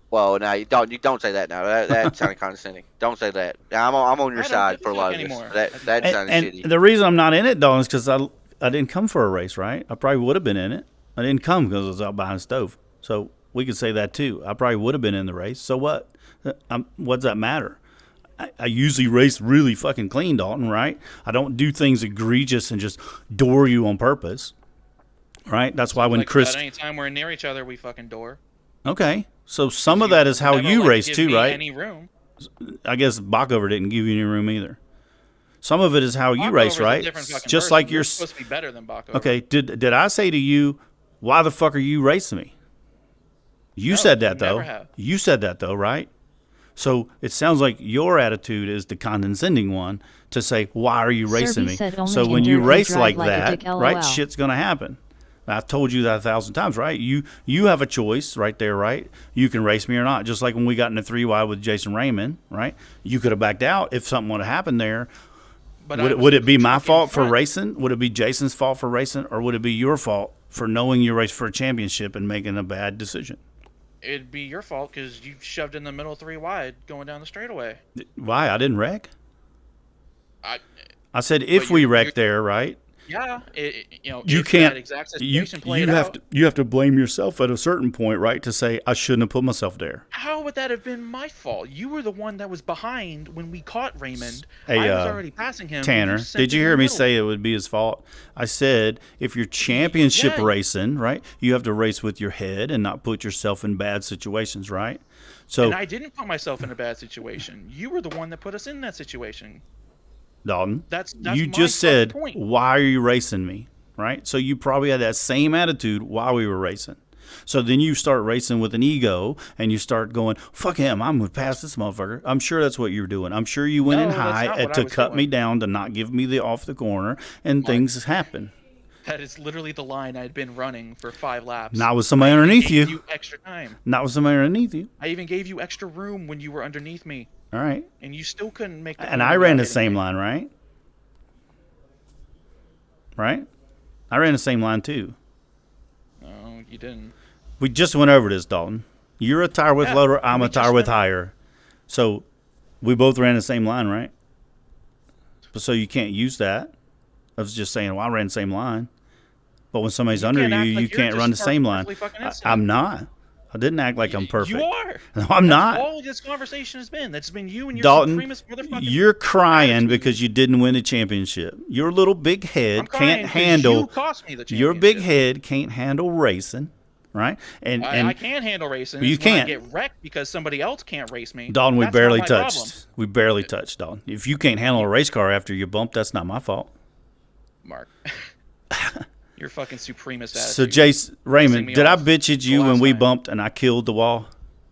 Well, now you don't say that now. That sounded condescending. Don't say that. Now, I'm on your I don't side give a for a fuck lot of this. anymore. That sounded And shitty. the reason I'm not in it, Don, is because I didn't come for a race, right? I probably would have been in it. I didn't come because I was out behind the stove. So we could say that too. I probably would have been in the race. So what? What does that matter? I usually race really fucking clean, Dalton, right? I don't do things egregious and just door you on purpose, right? That's why when Like, Chris... anytime we're near each other, we fucking door. Okay. So some of that is how Never, you like, race give too, me right? Any room. I guess Backover didn't give you any room either. Some of it is how you Backover's race, a right? different fucking Just person. like You're you're supposed to be better than Backover. Okay, did I say to you, why the fuck are you racing me? You No, said that you though. never have. You said that though, right? So it sounds like your attitude is the condescending one to say, why are you racing Serby me? said only So in when dirt you and race drive like like a that, dick, LOL. right, shit's gonna happen. I've told you that 1,000 times, right? You have a choice right there, right? You can race me or not. Just like when we got in a 3-wide with Jason Raymond, right? You could have backed out if something would have happened there. But I was Would it be my truck in fault for front. racing? Would it be Jason's fault for racing? Or would it be your fault for knowing you raced for a championship and making a bad decision? It'd be your fault because you shoved in the middle 3 wide going down the straightaway. Why? I didn't wreck. I said if we wreck there, right? Yeah, You if can't. that exact You situation played have out, to blame yourself at a certain point, right? To say I shouldn't have put myself there. How would that have been my fault? You were the one that was behind when we caught Raymond. Hey, I was already passing him. Tanner, sent did you him in hear the me middle. say it would be his fault? I said if you're championship Yeah. racing, right, you have to race with your head and not put yourself in bad situations, right? So, And I didn't put myself in a bad situation. You were the one that put us in that situation. Dalton, That's you my just fucking said, point. why are you racing me? Right? So you probably had that same attitude while we were racing. So then you start racing with an ego and you start going, fuck him, I'm going to pass this motherfucker. I'm sure that's what you were doing. I'm sure you went in No, that's high not what I to was cut doing. me down, to not give me the off the corner, and things happen. That is literally the line I had been running for 5 laps. Not with somebody I even underneath gave you. extra time. Not with somebody underneath you. I even gave you extra room when you were underneath me. All right. And you still couldn't make the And corner I ran without the hitting same me. line, right? Right? I ran the same line too. No, you didn't. We just went over this, Dalton. You're a tire with Yeah, loader, I'm we a tire just with went- higher. So we both ran the same line, right? So you can't use that. I was just saying, well, I ran the same line. But when somebody's under can't you, act like you you're can't just run the same line. perfectly fucking innocent. I'm not. I didn't act like I'm perfect. You are. No, I'm That's not. all this conversation has been. That's been you and your Dalton, supremacist motherfucking. you're crying because you didn't win the championship. Your little big head I'm crying can't 'cause handle. you cost me the Your big championship. head can't handle racing, right? And I can't handle racing. You It's when can't. I get wrecked because somebody else can't race me. Dalton, we That's not barely my touched. problem. We barely touched, Dalton. If you can't handle a race car after you bump, that's not my fault. Mark. Your fucking supremacist attitude. So, Jace Raymond, me did I off bitch at the you when last we time. bumped and I killed the wall?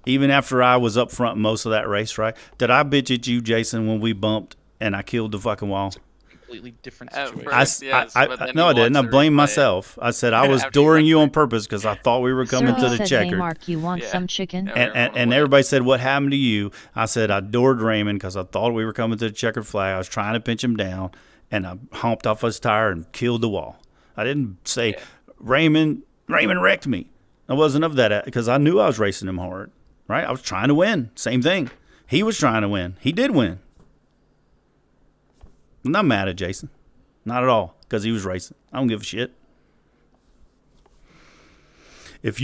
Even after I was up front most of that race, right? Did I bitch at you, Jason, when we bumped and I killed the fucking wall? Completely different At situation. first, yes, but then No, I you didn't. I watched the blamed replay. myself. I said I was After you dooring wrecked you me. on purpose because I thought we were coming Serby to the said, checkered. hey Mark, you want some chicken? And everybody said, what happened to you? I said, I doored Raymond because I thought we were coming to the checkered flag. I was trying to pinch him down, and I humped off his tire and killed the wall. I didn't say, Raymond wrecked me. I wasn't of that because I knew I was racing him hard, right? I was trying to win. Same thing. He was trying to win. He did win. I'm not mad at Jason. Not at all because he was racing. I don't give a shit. If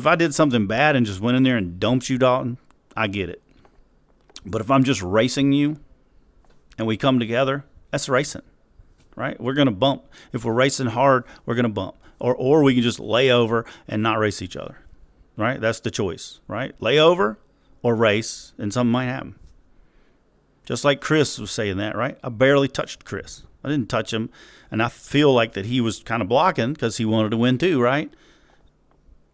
I did something bad and just went in there and dumped you, Dalton, I get it. But if I'm just racing you and we come together, that's racing, right? We're going to bump. If we're racing hard, we're going to bump. Or we can just lay over and not race each other, right? That's the choice, right? Lay over or race, and something might happen. Just like Chris was saying that, right? I barely touched Chris. I didn't touch him, and I feel like that he was kind of blocking because he wanted to win too, right?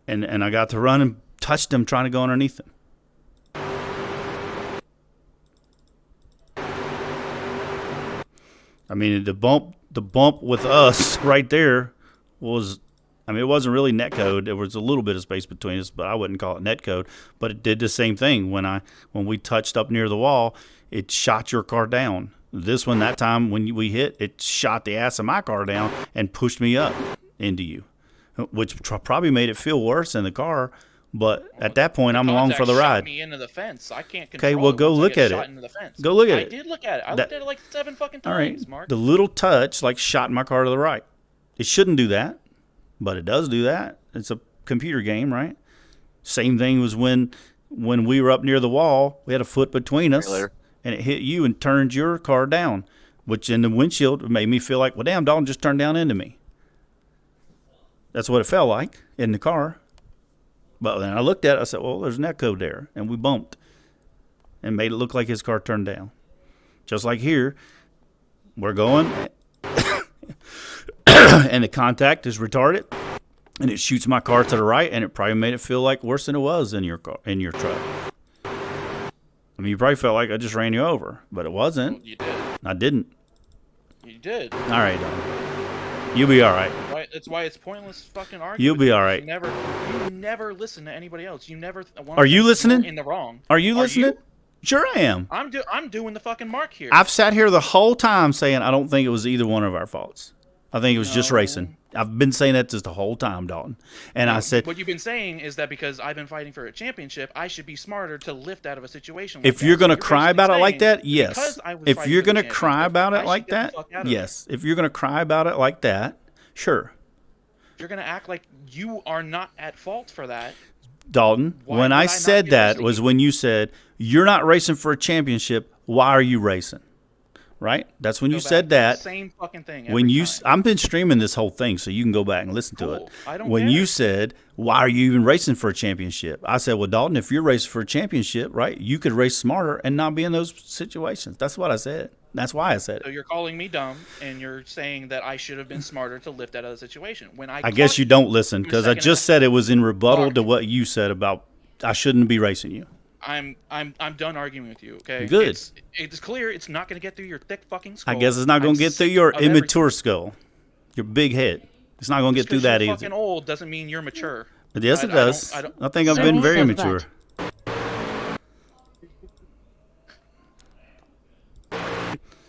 And I got to run and touched him trying to go underneath him. I mean, the bump with us right there was, I mean, it wasn't really net code. There was a little bit of space between us, but I wouldn't call it net code. But it did the same thing when we touched up near the wall. It shot your car down. This one, that time when we hit, it shot the ass of my car down and pushed me up into you, which probably made it feel worse in the car. But at that point, I'm along for the ride. Shot me into the fence. I can't control Okay, well, go look at it. Go look at it. I did look at it. I looked at it like 7 fucking times, all right. Mark. The little touch like shot my car to the right. It shouldn't do that, but it does do that. It's a computer game, right? Same thing was when we were up near the wall. We had a foot between us, and it hit you and turned your car down, which in the windshield made me feel like, well, damn, Dalton just turned down into me. That's what it felt like in the car. But then I looked at it, I said, well, there's net code there. And we bumped and made it look like his car turned down. Just like here, we're going, and the contact is retarded, and it shoots my car to the right, and it probably made it feel like worse than it was in your car, in your truck. I mean, you probably felt like I just ran you over, but it wasn't. Well, you did. I didn't. You did. All right, Don. You'll be all right. That's why it's pointless fucking arguing. You'll be all right. You never listen to anybody else. You never. Are you listening? In the wrong. Are you listening? Sure, I am. I'm doing the fucking mark here. I've sat here the whole time saying I don't think it was either one of our faults. I think it was just racing. I've been saying that just the whole time, Dalton. And I said, what you've been saying is that because I've been fighting for a championship, I should be smarter to lift out of a situation. If you're going to cry about it like that, yes. If you're going to cry about it like that, yes. If you're going to cry about it like that, sure. You're going to act like you are not at fault for that. Dalton, when I said that was when you said, you're not racing for a championship, why are you racing? Right? That's when you said that. Same fucking thing. When you, I've been streaming this whole thing, so you can go back and listen to it. When you said, why are you even racing for a championship? I said, well, Dalton, if you're racing for a championship, right, you could race smarter and not be in those situations. That's what I said. That's why I said it. So you're calling me dumb, and you're saying that I should have been smarter to lift out of the situation. When I guess you don't listen, because I just said it was in rebuttal to what you said about I shouldn't be racing you. I'm done arguing with you. Okay. Good. It's clear it's not going to get through your thick fucking skull. I guess it's not going to get through your immature skull, your big head. It's not going to get through that either. Fucking old doesn't mean you're mature. But yes, it does. I think I've been very mature.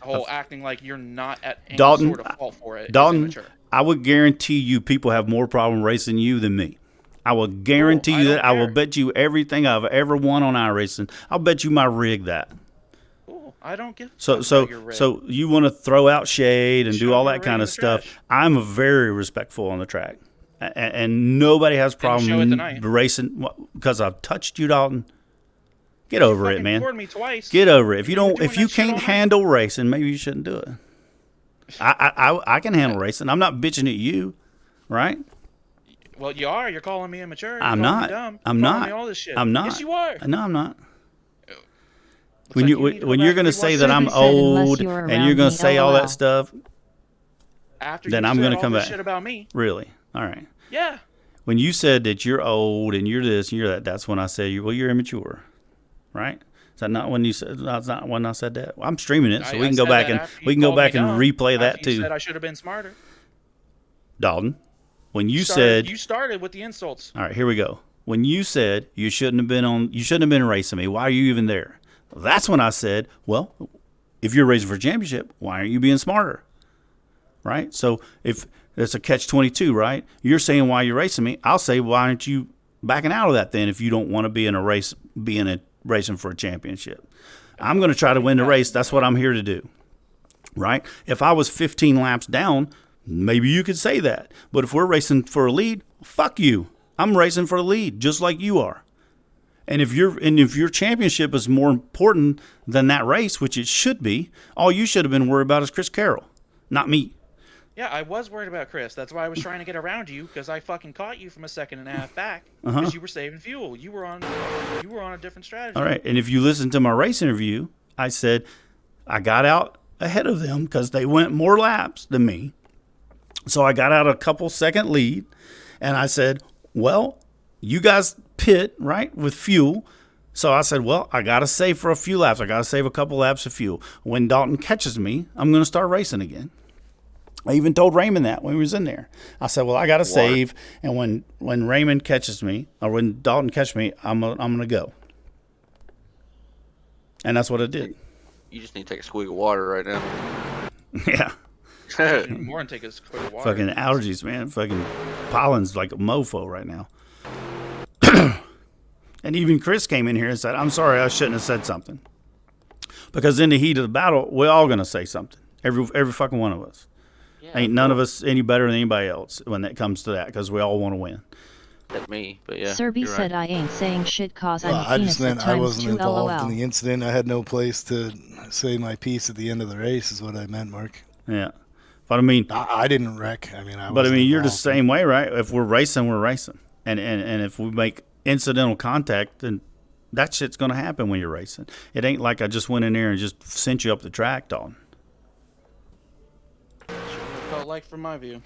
Whole acting like you're not at any Dalton, sort of fault for it. Dalton, I would guarantee you people have more problem racing you than me. I will guarantee you that. I will bet you everything I've ever won on iRacing. I'll bet you my rig that. Cool. I don't give. So you want to throw out shade and do all that kind of stuff. I'm very respectful on the track, and nobody has a problem racing because I've touched you, Dalton. Get over it, man. Me twice. Get over it. If you can't handle racing, maybe you shouldn't do it. I can handle racing. I'm not bitching at you, right? Well, you are. You're calling me immature. I'm not. I'm not. All this shit. I'm not. Yes, you are. No, I'm not. When you're going to say that I'm old and you're going to say all that stuff, then I'm going to come back. Shit about me. Really? All right. Yeah. When you said that you're old and you're this and you're that, that's when I said, well, you're immature. Right? Is that not when you said? That's not when I said that. Well, I'm streaming it, so we can go back and replay that too. You said I should have been smarter. Dalton, when you said you started with the insults. All right, here we go. When you said you shouldn't have been racing me. Why are you even there? That's when I said, well, if you're racing for a championship, why aren't you being smarter? Right? So if it's a catch-22, right? You're saying why you're racing me. I'll say why aren't you backing out of that then if you don't want to be in a race, racing for a championship. I'm going to try to win the race. That's what I'm here to do, right? If I was 15 laps down, maybe you could say that. But if we're racing for a lead, fuck you. I'm racing for the lead, just like you are. And if your championship is more important than that race, which it should be, all you should have been worried about is Chris Carroll, not me. Yeah, I was worried about Chris. That's why I was trying to get around you, because I fucking caught you from a second and a half back because Uh-huh. you were saving fuel. You were on a different strategy. All right, and if you listen to my race interview, I said I got out ahead of them because they went more laps than me. So I got out a couple second lead, and I said, well, you guys pit, right, with fuel. So I said, well, I got to save for a few laps. I got to save a couple laps of fuel. When Dalton catches me, I'm going to start racing again. I even told Raymond that when he was in there. I said, well, I got to save, and when Raymond catches me, or when Dalton catches me, I'm going to go. And that's what I did. You just need to take a swig of water right now. Yeah. More and take a quick water. Fucking allergies, man. Fucking pollen's like a mofo right now. And even Chris came in here and said, I'm sorry, I shouldn't have said something. Because in the heat of the battle, we're all going to say something. Every fucking one of us. Yeah, ain't none of us any better than anybody else when it comes to that, because we all want to win. That's me, but yeah. Serby said I ain't saying shit cause I'm a I just penis meant at I times wasn't 2 involved LOL. in the incident. I had no place to say my piece at the end of the race is what I meant, Mark. Yeah. But I mean, I didn't wreck. I mean, but I mean, you're the same way, right? If we're racing, we're racing. And if we make incidental contact, then that shit's going to happen when you're racing. It ain't like I just went in there and just sent you up the track, Dalton. That's what it felt like from my view.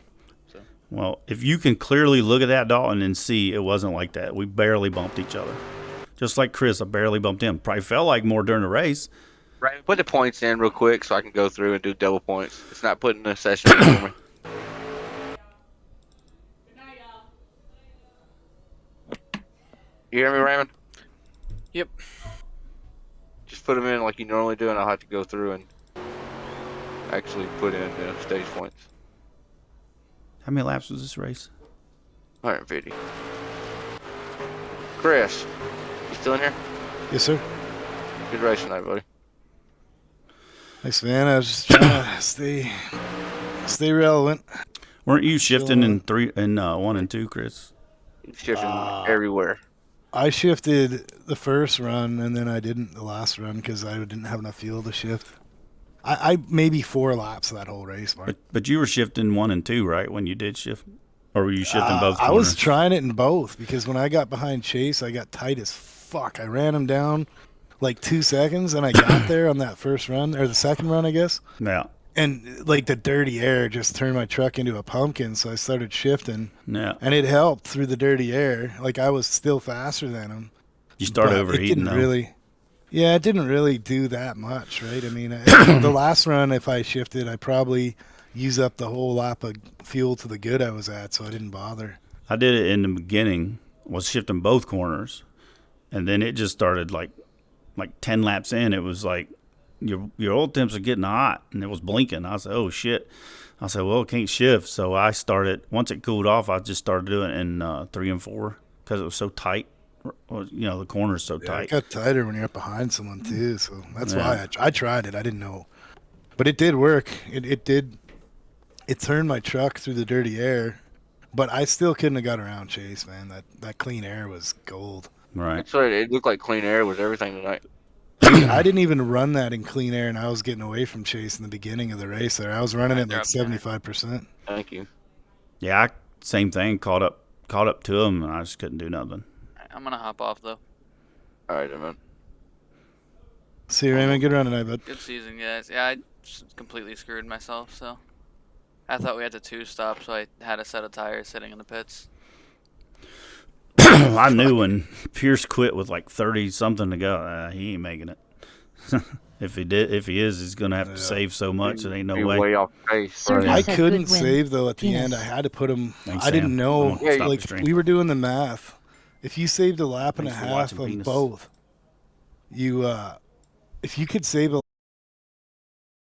So. Well, if you can clearly look at that, Dalton, and see it wasn't like that. We barely bumped each other. Just like Chris, I barely bumped him. Probably felt like more during the race. Right. Put the points in real quick so I can go through and do double points. It's not putting the session for me. You hear me, Raymond? Yep. Just put them in like you normally do, and I'll have to go through and actually put in stage points. How many laps was this race? 150. Chris, you still in here? Yes, sir. Good race tonight, buddy. Thanks, man. I was just trying to stay relevant. Weren't you shifting in 1 and 2, Chris? Shifting everywhere. I shifted the first run, and then I didn't the last run because I didn't have enough fuel to shift. I maybe 4 laps of that whole race, Mark. But you were shifting 1 and 2, right? When you did shift, or were you shifting both? I was trying it in both because when I got behind Chase, I got tight as fuck. I ran him down like 2 seconds, and I got there on that first run or the second run, I guess. Yeah. And like the dirty air just turned my truck into a pumpkin, so I started shifting. Yeah. And it helped through the dirty air. Like I was still faster than him. You started overheating, though. Yeah, it didn't really do that much, right? I mean, the last run, if I shifted, I probably use up the whole lap of fuel to the good I was at, so I didn't bother. I did it in the beginning, was shifting both corners, and then it just started like 10 laps in. It was like your oil temps are getting hot, and it was blinking. I said, oh shit. I said, well, it can't shift. So I started, once it cooled off, I just started doing it in 3 and 4 because it was so tight. The corner's so tight. It got tighter when you're up behind someone too, so that's why I tried it. I didn't know, but it did work. It did. It turned my truck through the dirty air, but I still couldn't have got around Chase, man. That clean air was gold. Right. So it looked like clean air was everything tonight. I didn't even run that in clean air, and I was getting away from Chase in the beginning of the race there. I was running it like 75%. Thank you. Yeah, same thing. Caught up to him, and I just couldn't do nothing. I'm gonna hop off though. All right, man. See you, Raymond. Good run tonight, bud. Good season, guys. Yeah, I just completely screwed myself. So I thought we had to 2-stop, so I had a set of tires sitting in the pits. I knew when Pierce quit with like 30 something to go, he ain't making it. If he is, he's gonna have to save so much. It ain't no way. Way off pace. I couldn't save though at the end. I had to put him. Thanks, I didn't Sam. know. Yeah, Like we were doing the math. If you saved a lap and a half of both, if you could save a